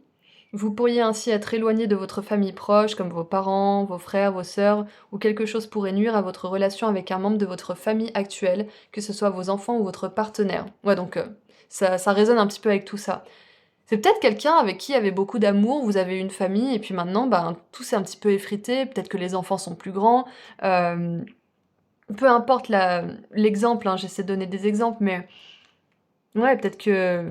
Vous pourriez ainsi être éloigné de votre famille proche, comme vos parents, vos frères, vos sœurs, ou quelque chose pourrait nuire à votre relation avec un membre de votre famille actuelle, que ce soit vos enfants ou votre partenaire. Ouais, donc ça résonne un petit peu avec tout ça. C'est peut-être quelqu'un avec qui il y avait beaucoup d'amour, vous avez eu une famille, et puis maintenant, ben, tout s'est un petit peu effrité, peut-être que les enfants sont plus grands, peu importe l'exemple, hein, j'essaie de donner des exemples, mais ouais, peut-être que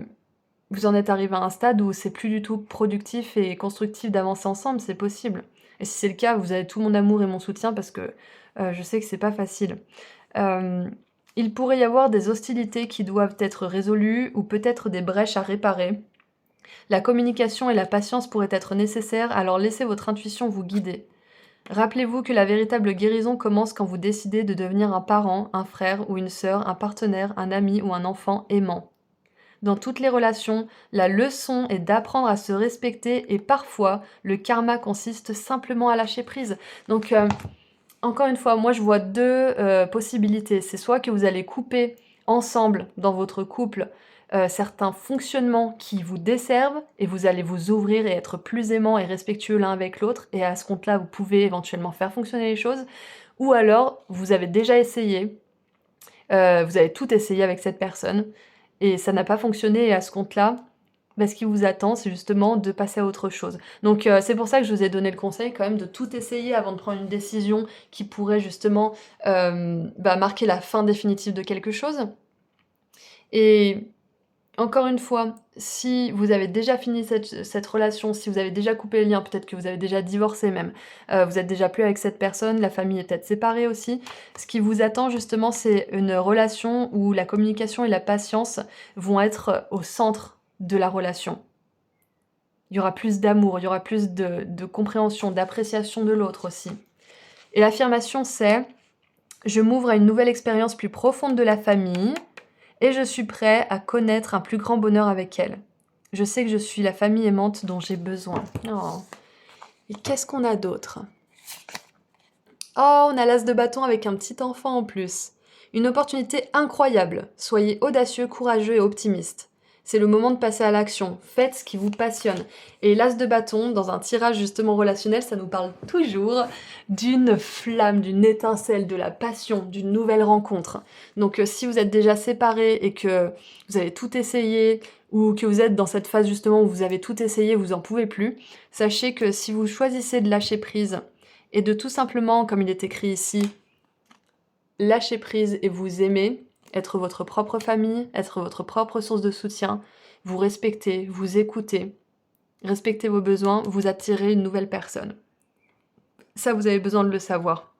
vous en êtes arrivé à un stade où c'est plus du tout productif et constructif d'avancer ensemble, c'est possible. Et si c'est le cas, vous avez tout mon amour et mon soutien parce que, je sais que c'est pas facile. Hem, il pourrait y avoir des hostilités qui doivent être résolues ou peut-être des brèches à réparer. La communication et la patience pourraient être nécessaires, alors laissez votre intuition vous guider. Rappelez-vous que la véritable guérison commence quand vous décidez de devenir un parent, un frère ou une sœur, un partenaire, un ami ou un enfant aimant. Dans toutes les relations, la leçon est d'apprendre à se respecter et parfois, le karma consiste simplement à lâcher prise. Donc, encore une fois, moi je vois deux possibilités. C'est soit que vous allez couper ensemble dans votre couple certains fonctionnements qui vous desservent et vous allez vous ouvrir et être plus aimant et respectueux l'un avec l'autre et à ce compte-là, vous pouvez éventuellement faire fonctionner les choses. Ou alors, vous avez déjà essayé, vous avez tout essayé avec cette personne et ça n'a pas fonctionné et à ce compte-là, bah, ce qui vous attend, c'est justement de passer à autre chose. Donc c'est pour ça que je vous ai donné le conseil quand même de tout essayer avant de prendre une décision qui pourrait justement, bah, marquer la fin définitive de quelque chose. Et encore une fois, si vous avez déjà fini cette relation, si vous avez déjà coupé les liens, peut-être que vous avez déjà divorcé même, vous êtes déjà plus avec cette personne, la famille est peut-être séparée aussi. Ce qui vous attend justement, c'est une relation où la communication et la patience vont être au centre de la relation. Il y aura plus d'amour, il y aura plus de compréhension, d'appréciation de l'autre aussi. Et l'affirmation c'est: «Je m'ouvre à une nouvelle expérience plus profonde de la famille et je suis prêt à connaître un plus grand bonheur avec elle. Je sais que je suis la famille aimante dont j'ai besoin.» Oh. Et qu'est-ce qu'on a d'autre? Oh, on a l'as de bâton avec un petit enfant en plus. Une opportunité incroyable. Soyez audacieux, courageux et optimiste. C'est le moment de passer à l'action. Faites ce qui vous passionne. Et l'as de bâton, dans un tirage justement relationnel, ça nous parle toujours d'une flamme, d'une étincelle, de la passion, d'une nouvelle rencontre. Donc si vous êtes déjà séparés et que vous avez tout essayé, ou que vous êtes dans cette phase justement où vous avez tout essayé, vous en pouvez plus, sachez que si vous choisissez de lâcher prise, et de tout simplement, comme il est écrit ici, lâcher prise et vous aimer, être votre propre famille, être votre propre source de soutien, vous respecter, vous écouter, respecter vos besoins, vous attirez une nouvelle personne. Ça, vous avez besoin de le savoir.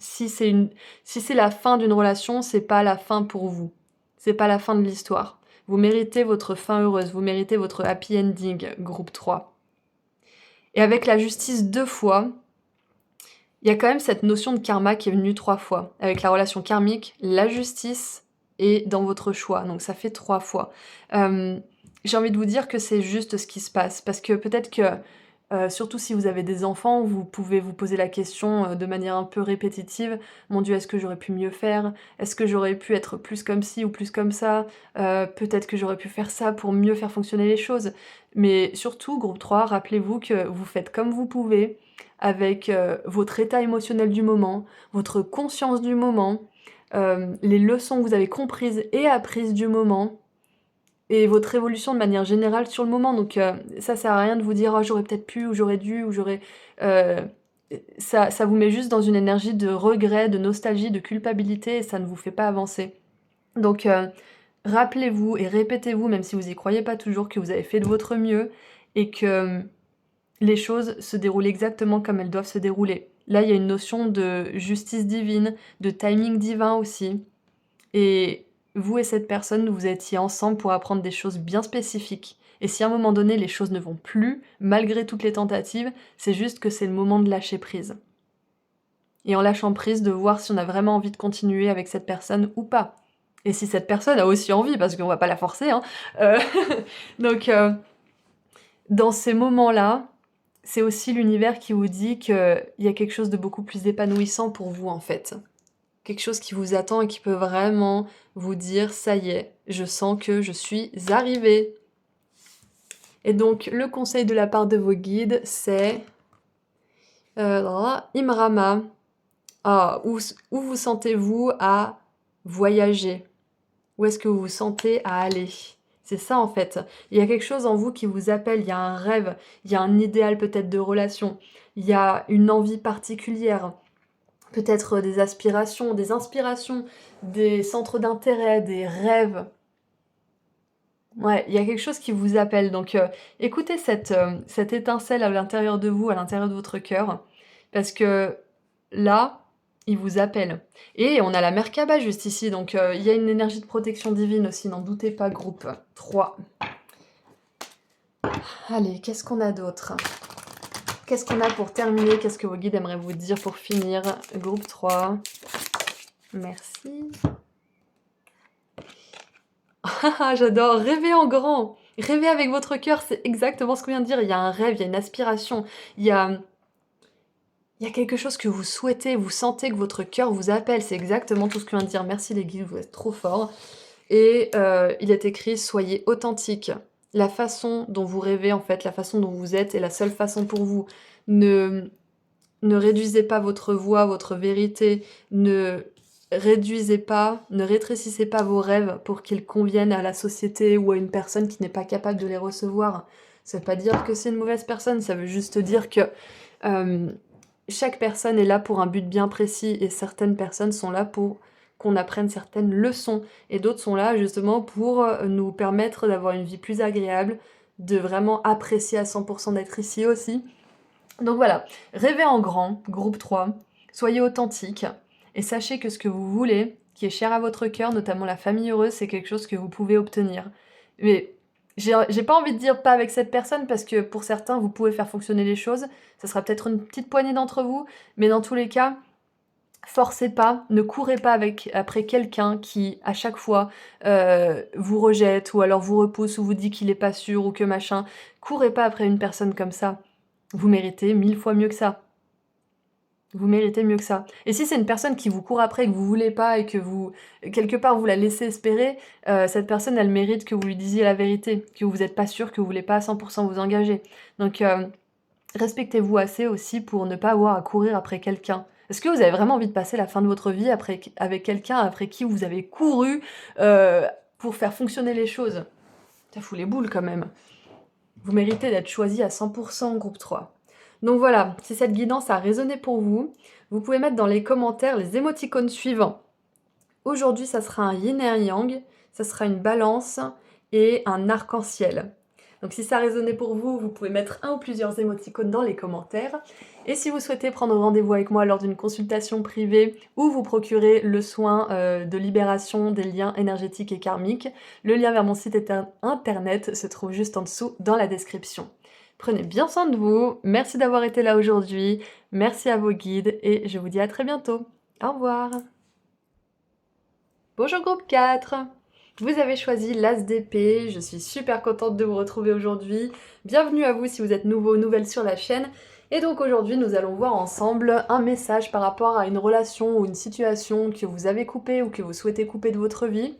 Si c'est la fin d'une relation, c'est pas la fin pour vous. C'est pas la fin de l'histoire. Vous méritez votre fin heureuse, vous méritez votre happy ending, groupe 3. Et avec la justice 2 fois, il y a quand même cette notion de karma qui est venue 3 fois, avec la relation karmique, la justice et dans votre choix, donc ça fait 3 fois. J'ai envie de vous dire que c'est juste ce qui se passe, parce que peut-être que, surtout si vous avez des enfants, vous pouvez vous poser la question, de manière un peu répétitive: «Mon Dieu, est-ce que j'aurais pu mieux faire? Est-ce que j'aurais pu être plus comme ci ou plus comme ça? Peut-être que j'aurais pu faire ça pour mieux faire fonctionner les choses». Mais surtout, groupe 3, rappelez-vous que vous faites comme vous pouvez, avec votre état émotionnel du moment, votre conscience du moment, les leçons que vous avez comprises et apprises du moment et votre évolution de manière générale sur le moment. Donc ça sert à rien de vous dire: «Oh j'aurais peut-être pu» ou «J'aurais dû» ou «J'aurais» heu, ça vous met juste dans une énergie de regret, de nostalgie, de culpabilité et ça ne vous fait pas avancer. Donc rappelez-vous et répétez-vous, même si vous y croyez pas toujours, que vous avez fait de votre mieux et que les choses se déroulent exactement comme elles doivent se dérouler. Là, il y a une notion de justice divine, de timing divin aussi. Et vous et cette personne, vous étiez ensemble pour apprendre des choses bien spécifiques. Et si à un moment donné, les choses ne vont plus, malgré toutes les tentatives, c'est juste que c'est le moment de lâcher prise. Et en lâchant prise, de voir si on a vraiment envie de continuer avec cette personne ou pas. Et si cette personne a aussi envie, parce qu'on va pas la forcer, hein. Euh, Donc, dans ces moments-là, c'est aussi l'univers qui vous dit qu'il y a quelque chose de beaucoup plus épanouissant pour vous, en fait. Quelque chose qui vous attend et qui peut vraiment vous dire: «Ça y est, je sens que je suis arrivée». Et donc, le conseil de la part de vos guides, c'est Imrama. Ah, où vous sentez-vous à voyager? Où est-ce que vous vous sentez à aller? C'est ça en fait. Il y a quelque chose en vous qui vous appelle, il y a un rêve, il y a un idéal peut-être de relation, il y a une envie particulière, peut-être des aspirations, des inspirations, des centres d'intérêt, des rêves. Ouais, il y a quelque chose qui vous appelle. Donc écoutez cette étincelle à l'intérieur de vous, à l'intérieur de votre cœur, parce que là, il vous appelle. Et on a la Merkaba juste ici, donc il y a une énergie de protection divine aussi, n'en doutez pas, groupe 3. Allez, qu'est-ce qu'on a d'autre? Qu'est-ce qu'on a pour terminer? Qu'est-ce que vos guides aimeraient vous dire pour finir? Groupe 3. Merci. Ah, j'adore, rêver en grand. Rêver avec votre cœur, c'est exactement ce qu'on vient de dire. Il y a un rêve, il y a une aspiration, il y a quelque chose que vous souhaitez, vous sentez que votre cœur vous appelle. C'est exactement tout ce que je viens de dire. Merci les guides, vous êtes trop forts. Et il est écrit « Soyez authentique ». La façon dont vous rêvez, en fait, la façon dont vous êtes est la seule façon pour vous. Ne réduisez pas votre voix, votre vérité. Ne réduisez pas, ne rétrécissez pas vos rêves pour qu'ils conviennent à la société ou à une personne qui n'est pas capable de les recevoir. Ça veut pas dire que c'est une mauvaise personne, ça veut juste dire que chaque personne est là pour un but bien précis et certaines personnes sont là pour qu'on apprenne certaines leçons et d'autres sont là justement pour nous permettre d'avoir une vie plus agréable, de vraiment apprécier à 100% d'être ici aussi. Donc voilà, rêvez en grand, groupe 3, soyez authentique et sachez que ce que vous voulez, qui est cher à votre cœur, notamment la famille heureuse, c'est quelque chose que vous pouvez obtenir. Mais j'ai pas envie de dire pas avec cette personne parce que pour certains, vous pouvez faire fonctionner les choses. Ça sera peut-être une petite poignée d'entre vous, mais dans tous les cas, forcez pas, ne courez pas après quelqu'un qui, à chaque fois, vous rejette ou alors vous repousse ou vous dit qu'il est pas sûr ou que machin. Courez pas après une personne comme ça. Vous méritez 1000 fois mieux que ça. Vous méritez mieux que ça. Et si c'est une personne qui vous court après, que vous voulez pas et que vous, quelque part, vous la laissez espérer, cette personne, elle mérite que vous lui disiez la vérité, que vous n'êtes pas sûr, que vous voulez pas à 100% vous engager. Donc, respectez-vous assez aussi pour ne pas avoir à courir après quelqu'un. Est-ce que vous avez vraiment envie de passer la fin de votre vie avec quelqu'un après qui vous avez couru pour faire fonctionner les choses? Ça fout les boules quand même. Vous méritez d'être choisi à 100% groupe 3. Donc voilà, si cette guidance a résonné pour vous, vous pouvez mettre dans les commentaires les émoticônes suivants. Aujourd'hui, ça sera un yin et un yang, ça sera une balance et un arc-en-ciel. Donc si ça a résonné pour vous, vous pouvez mettre un ou plusieurs émoticônes dans les commentaires. Et si vous souhaitez prendre rendez-vous avec moi lors d'une consultation privée ou vous procurer le soin de libération des liens énergétiques et karmiques, le lien vers mon site internet se trouve juste en dessous dans la description. Prenez bien soin de vous, merci d'avoir été là aujourd'hui, merci à vos guides et je vous dis à très bientôt. Au revoir. Bonjour groupe 4. Vous avez choisi l'As d'épée, je suis super contente de vous retrouver aujourd'hui. Bienvenue à vous si vous êtes nouveau ou nouvelle sur la chaîne. Et donc aujourd'hui nous allons voir ensemble un message par rapport à une relation ou une situation que vous avez coupée ou que vous souhaitez couper de votre vie.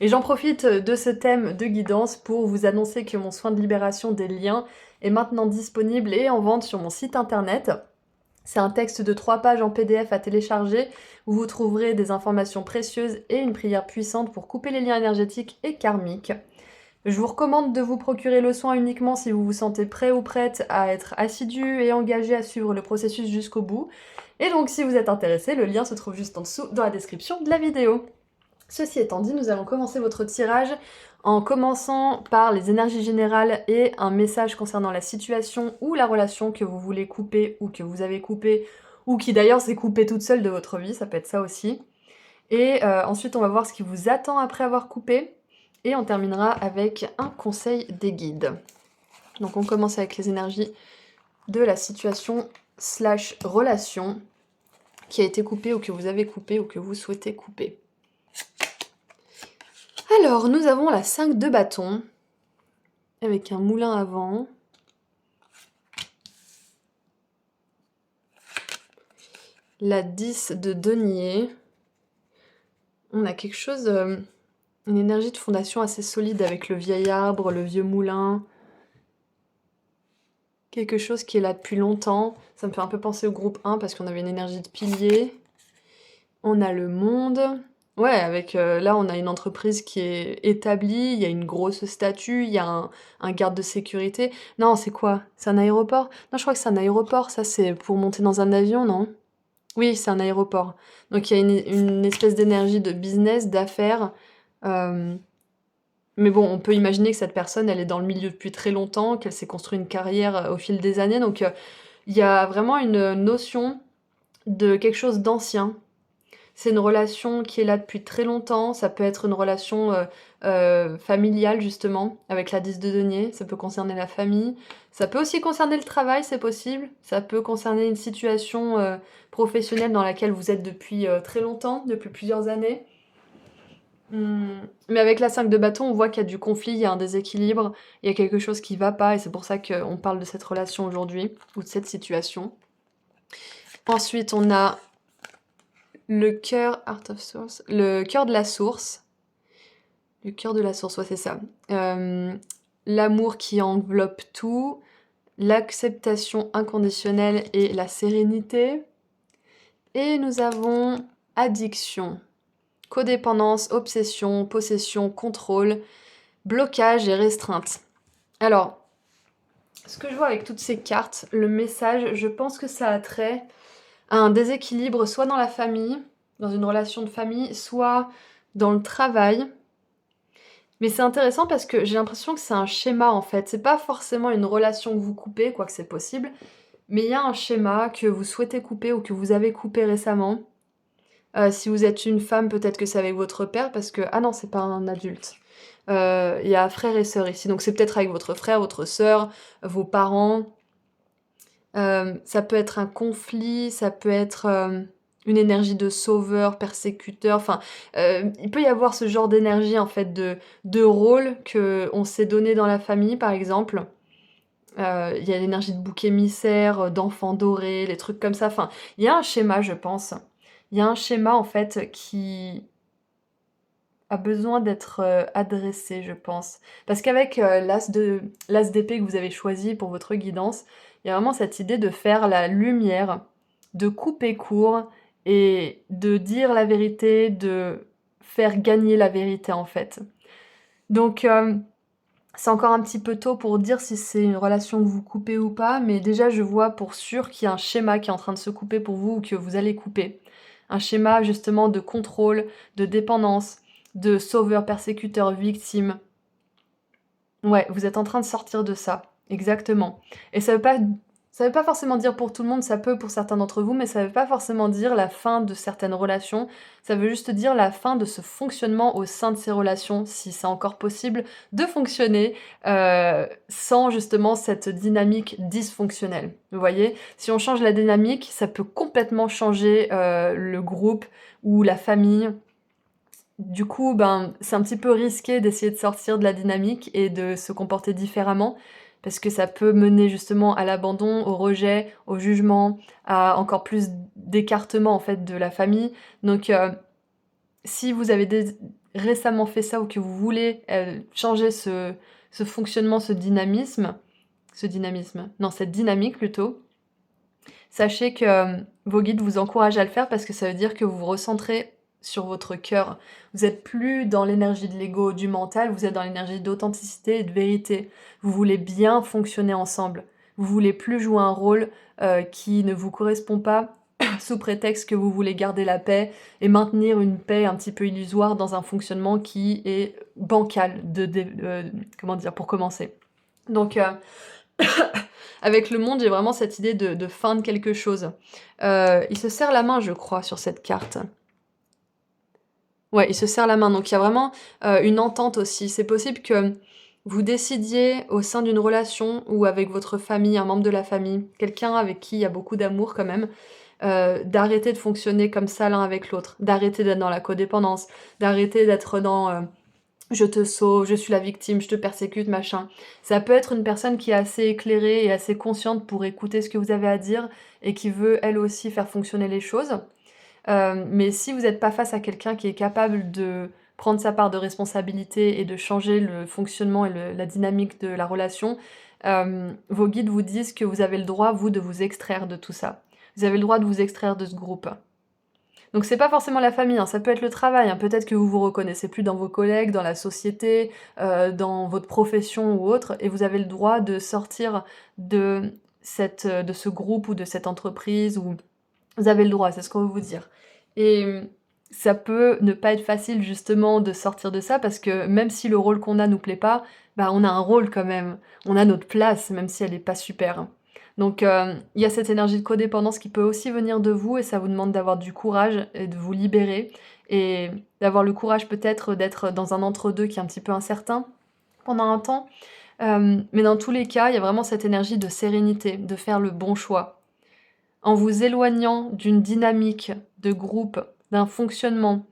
Et j'en profite de ce thème de guidance pour vous annoncer que mon soin de libération des liens est maintenant disponible et en vente sur mon site internet. C'est un texte de 3 pages en PDF à télécharger où vous trouverez des informations précieuses et une prière puissante pour couper les liens énergétiques et karmiques. Je vous recommande de vous procurer le soin uniquement si vous vous sentez prêt ou prête à être assidu et engagé à suivre le processus jusqu'au bout. Et donc si vous êtes intéressé, le lien se trouve juste en dessous dans la description de la vidéo. Ceci étant dit, nous allons commencer votre tirage en commençant par les énergies générales et un message concernant la situation ou la relation que vous voulez couper ou que vous avez coupé ou qui d'ailleurs s'est coupée toute seule de votre vie, ça peut être ça aussi. Et ensuite on va voir ce qui vous attend après avoir coupé et on terminera avec un conseil des guides. Donc on commence avec les énergies de la situation / relation qui a été coupée ou que vous avez coupé ou que vous souhaitez couper. Alors, nous avons la 5 de bâton, avec un moulin à vent. La 10 de denier. On a quelque chose, une énergie de fondation assez solide avec le vieil arbre, le vieux moulin. quelque chose qui est là depuis longtemps. Ça me fait un peu penser au groupe 1 parce qu'on avait une énergie de pilier. On a le monde. Ouais, avec là, on a une entreprise qui est établie, il y a une grosse statue, il y a un garde de sécurité. Non, c'est quoi? C'est un aéroport? Non, je crois que c'est un aéroport. Ça, c'est pour monter dans un avion, non? Oui, c'est un aéroport. Donc il y a une espèce d'énergie de business, d'affaires. euh, mais bon, on peut imaginer que cette personne, elle est dans le milieu depuis très longtemps, qu'elle s'est construit une carrière au fil des années. Donc il y a vraiment une notion de quelque chose d'ancien. C'est une relation qui est là depuis très longtemps. Ça peut être une relation familiale, justement, avec la 10 de denier. Ça peut concerner la famille. Ça peut aussi concerner le travail, c'est possible. Ça peut concerner une situation professionnelle dans laquelle vous êtes depuis très longtemps, depuis plusieurs années. Mais avec la 5 de bâton, on voit qu'il y a du conflit, il y a un déséquilibre, il y a quelque chose qui va pas, et c'est pour ça qu'on parle de cette relation aujourd'hui, ou de cette situation. Ensuite, on a le cœur, Heart of Source, le cœur de la source. Le cœur de la source, ouais, c'est ça. L'amour qui enveloppe tout, l'acceptation inconditionnelle et la sérénité. Et nous avons addiction, codépendance, obsession, possession, contrôle, blocage et restreinte. Alors, ce que je vois avec toutes ces cartes, le message, je pense que ça a trait à un déséquilibre soit dans la famille, dans une relation de famille, soit dans le travail. Mais c'est intéressant parce que j'ai l'impression que c'est un schéma en fait. C'est pas forcément une relation que vous coupez, quoique c'est possible, mais il y a un schéma que vous souhaitez couper ou que vous avez coupé récemment. Si vous êtes une femme, peut-être que c'est avec votre père parce que... Ah non, c'est pas un adulte. Il y a frère et sœur ici, donc c'est peut-être avec votre frère, votre sœur, vos parents. Ça peut être un conflit, ça peut être une énergie de sauveur, persécuteur, enfin, il peut y avoir ce genre d'énergie en fait de rôle qu'on s'est donné dans la famille par exemple. Il y a l'énergie de bouc émissaire, d'enfant doré, les trucs comme ça, enfin, il y a un schéma je pense. Il y a un schéma en fait qui a besoin d'être adressé, je pense. Parce qu'avec l'as d'épée que vous avez choisi pour votre guidance, il y a vraiment cette idée de faire la lumière, de couper court et de dire la vérité, de faire gagner la vérité en fait. Donc c'est encore un petit peu tôt pour dire si c'est une relation que vous coupez ou pas, mais déjà je vois pour sûr qu'il y a un schéma qui est en train de se couper pour vous ou que vous allez couper. Un schéma justement de contrôle, de dépendance, de sauveur, persécuteur, victime. Ouais, vous êtes en train de sortir de ça, exactement. Et ça veut pas forcément dire pour tout le monde, ça peut pour certains d'entre vous, mais ça veut pas forcément dire la fin de certaines relations. Ça veut juste dire la fin de ce fonctionnement au sein de ces relations, si c'est encore possible de fonctionner sans justement cette dynamique dysfonctionnelle. Vous voyez, si on change la dynamique, ça peut complètement changer le groupe ou la famille. Du coup, ben, c'est un petit peu risqué d'essayer de sortir de la dynamique et de se comporter différemment, parce que ça peut mener justement à l'abandon, au rejet, au jugement, à encore plus d'écartement en fait de la famille. Donc, si vous avez récemment fait ça ou que vous voulez changer ce fonctionnement, non, cette dynamique plutôt, sachez que vos guides vous encouragent à le faire parce que ça veut dire que vous vous recentrez sur votre cœur. Vous êtes plus dans l'énergie de l'ego, du mental, vous êtes dans l'énergie d'authenticité et de vérité. Vous voulez bien fonctionner ensemble. Vous voulez plus jouer un rôle qui ne vous correspond pas sous prétexte que vous voulez garder la paix et maintenir une paix un petit peu illusoire dans un fonctionnement qui est bancal, comment dire, pour commencer. Donc, avec le monde, j'ai vraiment cette idée de fin de quelque chose. Il se serre la main, je crois, sur cette carte. Ouais, il se serre la main. Donc il y a vraiment une entente aussi. C'est possible que vous décidiez au sein d'une relation ou avec votre famille, un membre de la famille, quelqu'un avec qui il y a beaucoup d'amour quand même, d'arrêter de fonctionner comme ça l'un avec l'autre, d'arrêter d'être dans la codépendance, d'arrêter d'être dans je te sauve, je suis la victime, je te persécute, machin. Ça peut être une personne qui est assez éclairée et assez consciente pour écouter ce que vous avez à dire et qui veut elle aussi faire fonctionner les choses. Mais si vous n'êtes pas face à quelqu'un qui est capable de prendre sa part de responsabilité et de changer le fonctionnement et la dynamique de la relation, vos guides vous disent que vous avez le droit, vous, de vous extraire de tout ça. Vous avez le droit de vous extraire de ce groupe. Donc c'est pas forcément la famille, hein, ça peut être le travail, hein. Peut-être que vous vous reconnaissez plus dans vos collègues, dans la société, dans votre profession ou autre, et vous avez le droit de sortir de de ce groupe ou de cette entreprise, ou vous avez le droit, c'est ce qu'on veut vous dire. Et ça peut ne pas être facile justement de sortir de ça, parce que même si le rôle qu'on a nous plaît pas, bah, on a un rôle quand même. On a notre place, même si elle est pas super. Donc il y a cette énergie de codépendance qui peut aussi venir de vous, et ça vous demande d'avoir du courage et de vous libérer, et d'avoir le courage peut-être d'être dans un entre-deux qui est un petit peu incertain pendant un temps. Mais dans tous les cas, il y a vraiment cette énergie de sérénité, de faire le bon choix. En vous éloignant d'une dynamique de groupe, d'un fonctionnement,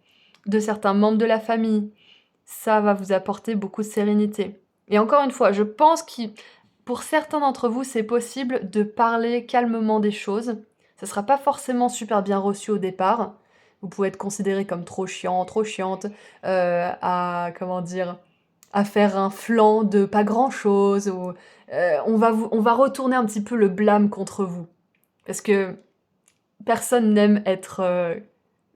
de certains membres de la famille, ça va vous apporter beaucoup de sérénité. Et encore une fois, je pense que pour certains d'entre vous, c'est possible de parler calmement des choses. Ça sera pas forcément super bien reçu au départ. Vous pouvez être considéré comme trop chiant, trop chiante, à comment dire? À faire un flanc de pas grand-chose, ou on va retourner un petit peu le blâme contre vous. Parce que personne n'aime être,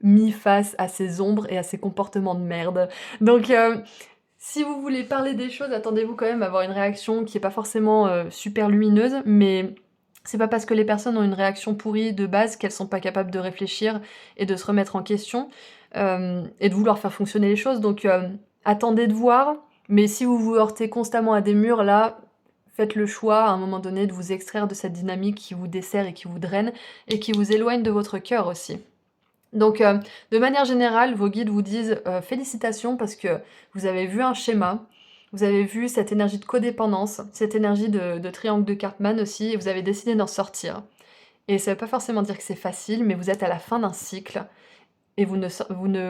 mis face à ses ombres et à ses comportements de merde. Donc si vous voulez parler des choses, attendez-vous quand même à avoir une réaction qui est pas forcément, super lumineuse, mais c'est pas parce que les personnes ont une réaction pourrie de base qu'elles sont pas capables de réfléchir et de se remettre en question, et de vouloir faire fonctionner les choses. Donc attendez de voir, mais si vous vous heurtez constamment à des murs, là, faites le choix à un moment donné de vous extraire de cette dynamique qui vous dessert et qui vous draine et qui vous éloigne de votre cœur aussi. Donc de manière générale, vos guides vous disent, félicitations, parce que vous avez vu un schéma, vous avez vu cette énergie de codépendance, cette énergie de triangle de Karpman aussi, et vous avez décidé d'en sortir. Et ça veut pas forcément dire que c'est facile, mais vous êtes à la fin d'un cycle, et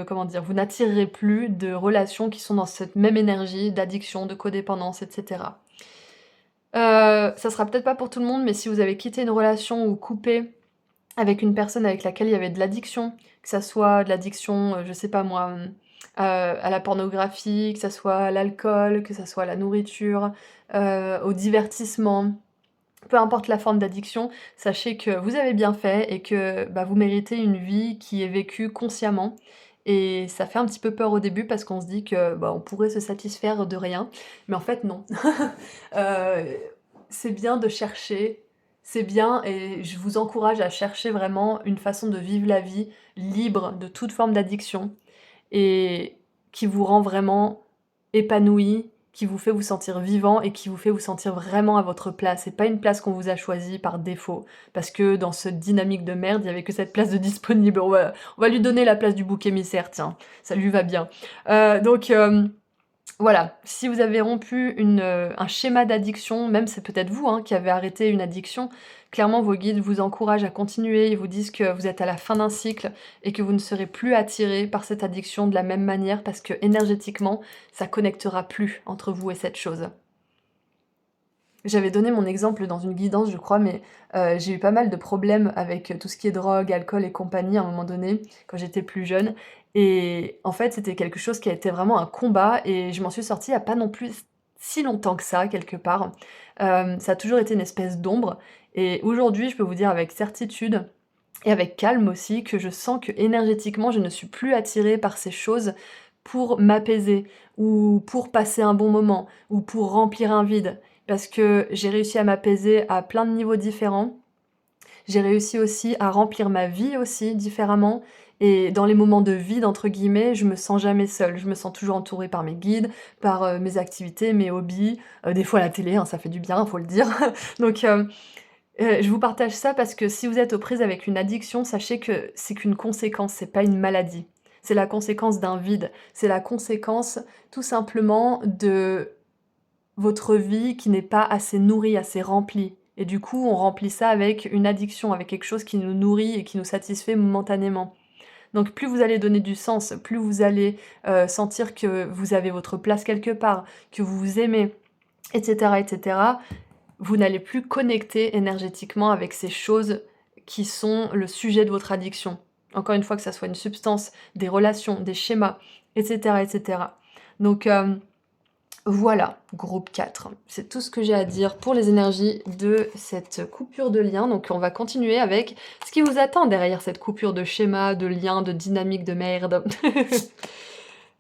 comment dire? Vous n'attirerez plus de relations qui sont dans cette même énergie d'addiction, de codépendance, et cetera. Ça sera peut-être pas pour tout le monde, mais si vous avez quitté une relation ou coupé avec une personne avec laquelle il y avait de l'addiction, que ça soit de l'addiction, je sais pas moi, à la pornographie, que ça soit à l'alcool, que ça soit à la nourriture, au divertissement, peu importe la forme d'addiction, sachez que vous avez bien fait et que, bah, vous méritez une vie qui est vécue consciemment, et ça fait un petit peu peur au début parce qu'on se dit que, bah, on pourrait se satisfaire de rien, mais en fait non. Heu, c'est bien de chercher, c'est bien, et je vous encourage à chercher vraiment une façon de vivre la vie libre de toute forme d'addiction, et qui vous rend vraiment épanoui, qui vous fait vous sentir vivant et qui vous fait vous sentir vraiment à votre place, et pas une place qu'on vous a choisie par défaut. Parce que dans cette dynamique de merde, il y avait que cette place de disponible. On va lui donner la place du bouc émissaire, tiens, ça lui va bien. Donc voilà, si vous avez rompu un schéma d'addiction, même c'est peut-être vous, hein, qui avez arrêté une addiction, clairement vos guides vous encouragent à continuer. Ils vous disent que vous êtes à la fin d'un cycle et que vous ne serez plus attiré par cette addiction de la même manière, parce que énergétiquement, ça connectera plus entre vous et cette chose. J'avais donné mon exemple dans une guidance, je crois, mais j'ai eu pas mal de problèmes avec tout ce qui est drogue, alcool et compagnie à un moment donné, quand j'étais plus jeune. Et en fait, c'était quelque chose qui a été vraiment un combat, et je m'en suis sortie il y a pas non plus si longtemps que ça, quelque part. Ça a toujours été une espèce d'ombre, et aujourd'hui, je peux vous dire avec certitude et avec calme aussi, que je sens que énergétiquement, je ne suis plus attirée par ces choses pour m'apaiser, ou pour passer un bon moment, ou pour remplir un vide. Parce que j'ai réussi à m'apaiser à plein de niveaux différents. J'ai réussi aussi à remplir ma vie aussi différemment, et dans les moments de «vide» entre guillemets, je me sens jamais seule. Je me sens toujours entourée par mes guides, par, mes activités, mes hobbies, des fois la télé, hein, ça fait du bien, faut le dire. Donc je vous partage ça parce que si vous êtes aux prises avec une addiction, sachez que c'est qu'une conséquence, c'est pas une maladie. C'est la conséquence d'un vide. C'est la conséquence tout simplement de votre vie qui n'est pas assez nourrie, assez remplie. Et du coup, on remplit ça avec une addiction, avec quelque chose qui nous nourrit et qui nous satisfait momentanément. Donc plus vous allez donner du sens, plus vous allez, sentir que vous avez votre place quelque part, que vous vous aimez, et cetera, vous n'allez plus connecter énergétiquement avec ces choses qui sont le sujet de votre addiction. Encore une fois, que ça soit une substance, des relations, des schémas, etc. etc. Donc voilà, groupe 4. C'est tout ce que j'ai à dire pour les énergies de cette coupure de lien. Donc on va continuer avec ce qui vous attend derrière cette coupure de schéma, de lien, de dynamique de merde.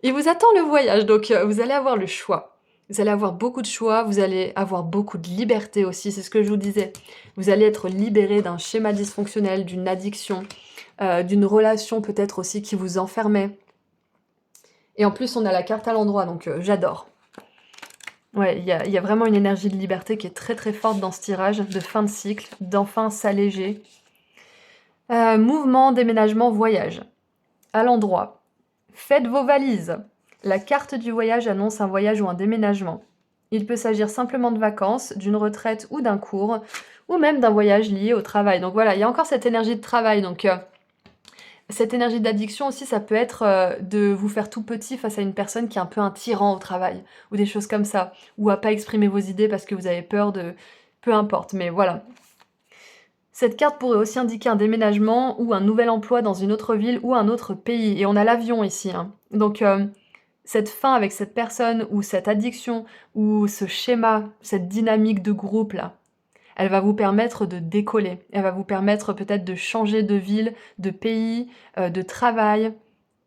Il vous attend le voyage, donc vous allez avoir le choix. Vous allez avoir beaucoup de choix, vous allez avoir beaucoup de liberté aussi, c'est ce que je vous disais. Vous allez être libéré d'un schéma dysfonctionnel, d'une addiction, d'une relation peut-être aussi qui vous enfermait. Et en plus, on a la carte à l'endroit, donc j'adore. Ouais, il y a vraiment une énergie de liberté qui est très très forte dans ce tirage, de fin de cycle, d'enfin s'alléger. Mouvement, déménagement, voyage. À l'endroit. Faites vos valises. La carte du voyage annonce un voyage ou un déménagement. Il peut s'agir simplement de vacances, d'une retraite ou d'un cours, ou même d'un voyage lié au travail. Donc voilà, il y a encore cette énergie de travail. Donc cette énergie d'addiction aussi, ça peut être de vous faire tout petit face à une personne qui est un peu un tyran au travail, ou des choses comme ça, ou à pas exprimer vos idées parce que vous avez peur de... Peu importe, mais voilà. Cette carte pourrait aussi indiquer un déménagement ou un nouvel emploi dans une autre ville ou un autre pays. Et on a l'avion ici, hein. Donc cette fin avec cette personne ou cette addiction ou ce schéma, cette dynamique de groupe là, elle va vous permettre de décoller. Elle va vous permettre peut-être de changer de ville, de pays, de travail,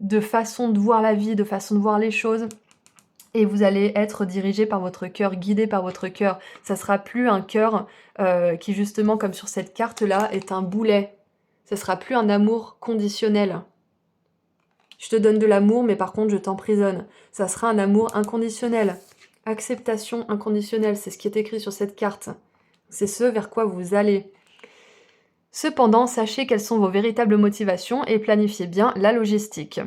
de façon de voir la vie, de façon de voir les choses. Et vous allez être dirigé par votre cœur, guidé par votre cœur. Ça sera plus un cœur qui justement, comme sur cette carte-là, est un boulet. Ça sera plus un amour conditionnel. Je te donne de l'amour, mais par contre, je t'emprisonne. Ça sera un amour inconditionnel. Acceptation inconditionnelle, c'est ce qui est écrit sur cette carte. C'est ce vers quoi vous allez. Cependant, sachez quelles sont vos véritables motivations et planifiez bien la logistique.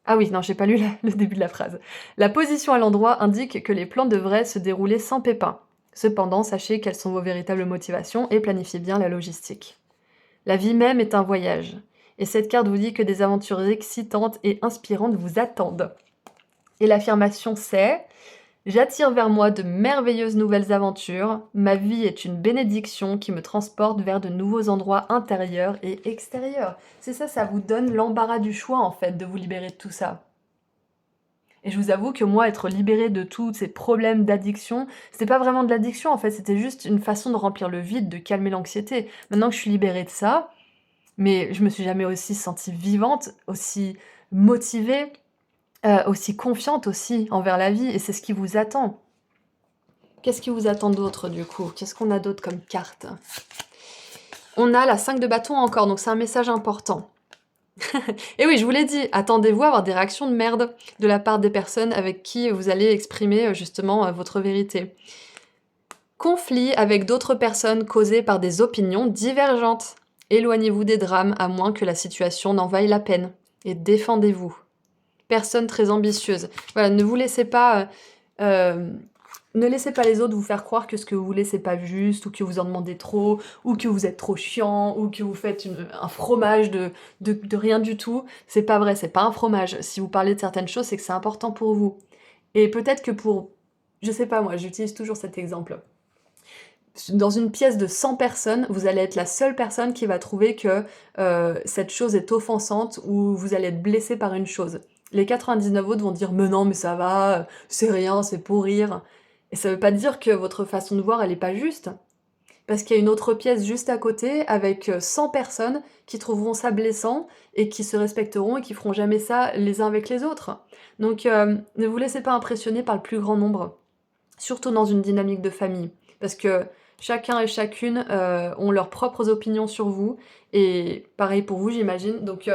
Ah oui, non, j'ai pas lu le début de la phrase. La position à l'endroit indique que les plans devraient se dérouler sans pépin. Cependant, sachez quelles sont vos véritables motivations et planifiez bien la logistique. La vie même est un voyage. Et cette carte vous dit que des aventures excitantes et inspirantes vous attendent. Et l'affirmation c'est « J'attire vers moi de merveilleuses nouvelles aventures. Ma vie est une bénédiction qui me transporte vers de nouveaux endroits intérieurs et extérieurs. » C'est ça, ça vous donne l'embarras du choix en fait, de vous libérer de tout ça. Et je vous avoue que moi, être libérée de tous ces problèmes d'addiction, c'était pas vraiment de l'addiction en fait, c'était juste une façon de remplir le vide, de calmer l'anxiété. Maintenant que je suis libérée de ça, mais je me suis jamais aussi sentie vivante, aussi motivée, aussi confiante aussi envers la vie, et c'est ce qui vous attend. Qu'est-ce qui vous attend d'autre du coup? Qu'est-ce qu'on a d'autre comme carte? On a la 5 de bâton encore, donc c'est un message important. Et oui, je vous l'ai dit, attendez-vous à avoir des réactions de merde de la part des personnes avec qui vous allez exprimer justement votre vérité. Conflit avec d'autres personnes causées par des opinions divergentes. Éloignez-vous des drames à moins que la situation n'en vaille la peine. Et défendez-vous. Personne très ambitieuse. Voilà, ne vous laissez pas... ne laissez pas les autres vous faire croire que ce que vous voulez c'est pas juste, ou que vous en demandez trop, ou que vous êtes trop chiant, ou que vous faites un fromage de rien du tout. C'est pas vrai, c'est pas un fromage. Si vous parlez de certaines choses, c'est que c'est important pour vous. Et peut-être que pour... Je sais pas moi, j'utilise toujours cet exemple. Dans une pièce de 100 personnes, vous allez être la seule personne qui va trouver que cette chose est offensante, ou vous allez être blessé par une chose. Les 99 autres vont dire « Mais non, mais ça va, c'est rien, c'est pour rire ». Et ça veut pas dire que votre façon de voir, elle est pas juste. Parce qu'il y a une autre pièce juste à côté, avec 100 personnes qui trouveront ça blessant, et qui se respecteront, et qui feront jamais ça les uns avec les autres. Donc ne vous laissez pas impressionner par le plus grand nombre. Surtout dans une dynamique de famille. Parce que chacun et chacune ont leurs propres opinions sur vous, et pareil pour vous, j'imagine. Donc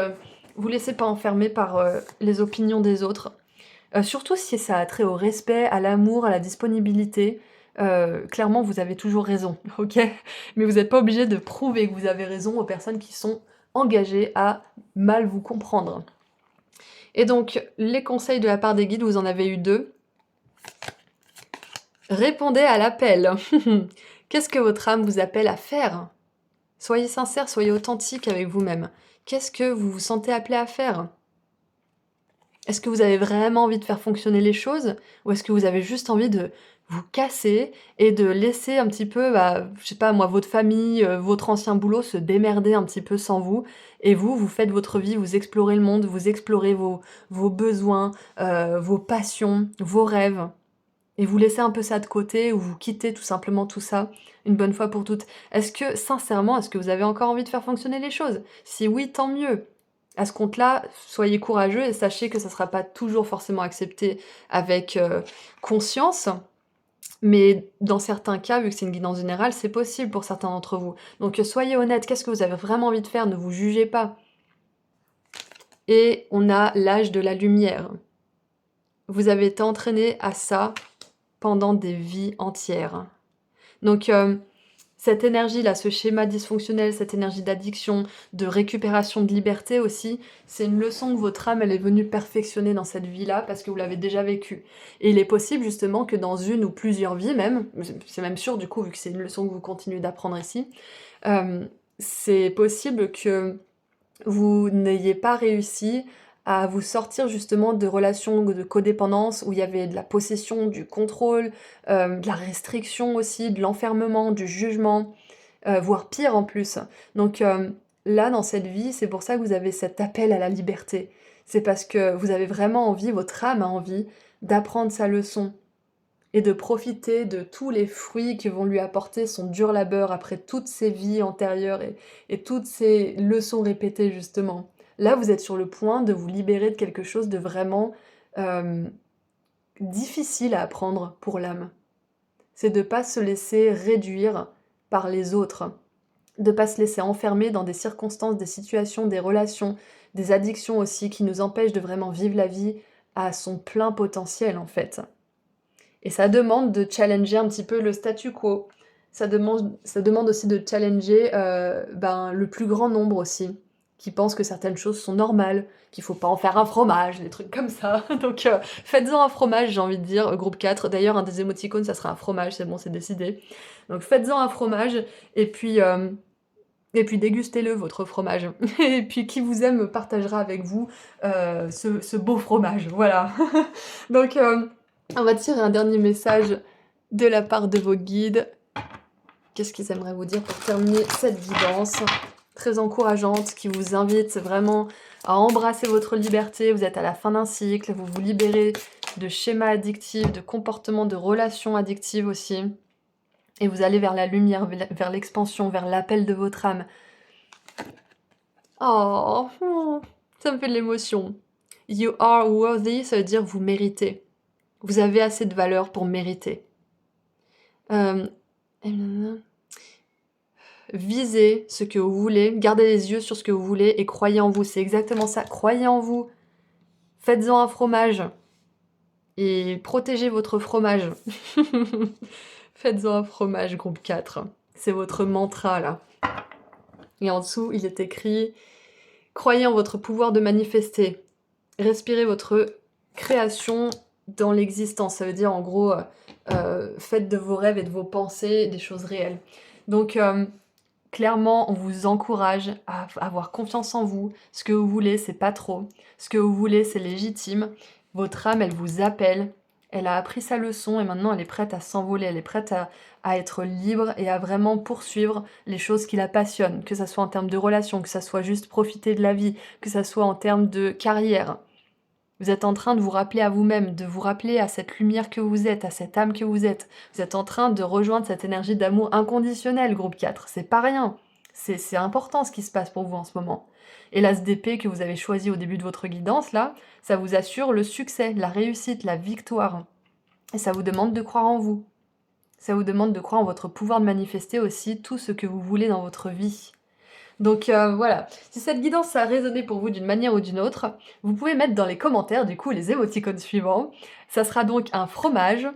vous laissez pas enfermer par les opinions des autres. Surtout si ça a trait au respect, à l'amour, à la disponibilité. Clairement, vous avez toujours raison, ok? Mais vous n'êtes pas obligé de prouver que vous avez raison aux personnes qui sont engagées à mal vous comprendre. Et donc, les conseils de la part des guides, vous en avez eu 2. Répondez à l'appel. Qu'est-ce que votre âme vous appelle à faire? Soyez sincère, soyez authentique avec vous-même. Qu'est-ce que vous vous sentez appelé à faire? Est-ce que vous avez vraiment envie de faire fonctionner les choses? Ou est-ce que vous avez juste envie de vous casser et de laisser un petit peu, bah, je sais pas moi, votre famille, votre ancien boulot se démerder un petit peu sans vous et vous, vous faites votre vie, vous explorez le monde, vous explorez vos besoins, vos passions, vos rêves et vous laissez un peu ça de côté ou vous quittez tout simplement tout ça, une bonne fois pour toutes. Est-ce que sincèrement, est-ce que vous avez encore envie de faire fonctionner les choses? Si oui, tant mieux. À ce compte-là, soyez courageux et sachez que ça sera pas toujours forcément accepté avec, conscience, mais dans certains cas, vu que c'est une guidance générale, c'est possible pour certains d'entre vous. Donc, soyez honnête, qu'est-ce que vous avez vraiment envie de faire? Ne vous jugez pas. Et on a l'âge de la lumière. Vous avez été entraîné à ça pendant des vies entières. Donc, cette énergie-là, ce schéma dysfonctionnel, cette énergie d'addiction, de récupération de liberté aussi, c'est une leçon que votre âme, elle est venue perfectionner dans cette vie-là parce que vous l'avez déjà vécue. Et il est possible justement que dans une ou plusieurs vies même, c'est même sûr du coup vu que c'est une leçon que vous continuez d'apprendre ici, c'est possible que vous n'ayez pas réussi à vous sortir justement de relations de codépendance où il y avait de la possession, du contrôle, de la restriction aussi, de l'enfermement, du jugement, voire pire en plus. Donc là, dans cette vie, c'est pour ça que vous avez cet appel à la liberté. C'est parce que vous avez vraiment envie, votre âme a envie, d'apprendre sa leçon et de profiter de tous les fruits que vont lui apporter son dur labeur après toutes ces vies antérieures et toutes ces leçons répétées justement. Là, vous êtes sur le point de vous libérer de quelque chose de vraiment difficile à apprendre pour l'âme. C'est de ne pas se laisser réduire par les autres, de ne pas se laisser enfermer dans des circonstances, des situations, des relations, des addictions aussi qui nous empêchent de vraiment vivre la vie à son plein potentiel en fait. Et ça demande de challenger un petit peu le statu quo. Ça demande aussi de challenger le plus grand nombre aussi, qui pense que certaines choses sont normales, qu'il faut pas en faire un fromage, des trucs comme ça. Donc faites-en un fromage, j'ai envie de dire, groupe 4. D'ailleurs, un des émoticônes, ça sera un fromage, c'est bon, c'est décidé. Donc faites-en un fromage, et puis dégustez-le, votre fromage. Et puis qui vous aime partagera avec vous ce beau fromage, voilà. Donc on va tirer un dernier message de la part de vos guides. Qu'est-ce qu'ils aimeraient vous dire pour terminer cette guidance très encourageante qui vous invite vraiment à embrasser votre liberté. Vous êtes à la fin d'un cycle, vous vous libérez de schémas addictifs, de comportements, de relations addictives aussi. Et vous allez vers la lumière, vers l'expansion, vers l'appel de votre âme. Oh, ça me fait de l'émotion. You are worthy, ça veut dire vous méritez. Vous avez assez de valeur pour mériter. Visez ce que vous voulez, gardez les yeux sur ce que vous voulez et croyez en vous. C'est exactement ça, croyez en vous. Faites-en un fromage et protégez votre fromage. Faites-en un fromage, groupe 4. C'est votre mantra là. Et en dessous, il est écrit « Croyez en votre pouvoir de manifester. Respirez votre création dans l'existence. » Ça veut dire en gros, faites de vos rêves et de vos pensées des choses réelles. Donc, clairement, on vous encourage à avoir confiance en vous. Ce que vous voulez, c'est pas trop. Ce que vous voulez, c'est légitime. Votre âme, elle vous appelle. Elle a appris sa leçon et maintenant elle est prête à s'envoler. Elle est prête à être libre et à vraiment poursuivre les choses qui la passionnent. Que ça soit en termes de relations, que ça soit juste profiter de la vie, que ça soit en termes de carrière. Vous êtes en train de vous rappeler à vous-même, de vous rappeler à cette lumière que vous êtes, à cette âme que vous êtes. Vous êtes en train de rejoindre cette énergie d'amour inconditionnel, groupe 4. C'est pas rien. C'est important ce qui se passe pour vous en ce moment. Et l'as d'épée que vous avez choisi au début de votre guidance, là, ça vous assure le succès, la réussite, la victoire. Et ça vous demande de croire en vous. Ça vous demande de croire en votre pouvoir de manifester aussi tout ce que vous voulez dans votre vie. Donc voilà, si cette guidance a résonné pour vous d'une manière ou d'une autre, vous pouvez mettre dans les commentaires du coup les émoticônes suivants. Ça sera donc un fromage,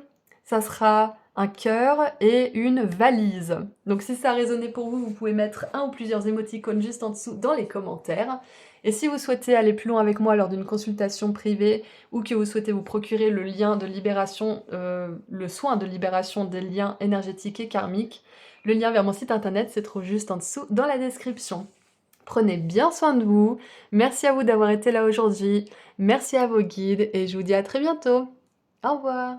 ça sera un cœur et une valise. Donc si ça a résonné pour vous, vous pouvez mettre un ou plusieurs émoticônes juste en dessous dans les commentaires. Et si vous souhaitez aller plus loin avec moi lors d'une consultation privée ou que vous souhaitez vous procurer le lien de libération, le soin de libération des liens énergétiques et karmiques, le lien vers mon site internet se trouve juste en dessous dans la description. Prenez bien soin de vous, merci à vous d'avoir été là aujourd'hui, merci à vos guides et je vous dis à très bientôt. Au revoir.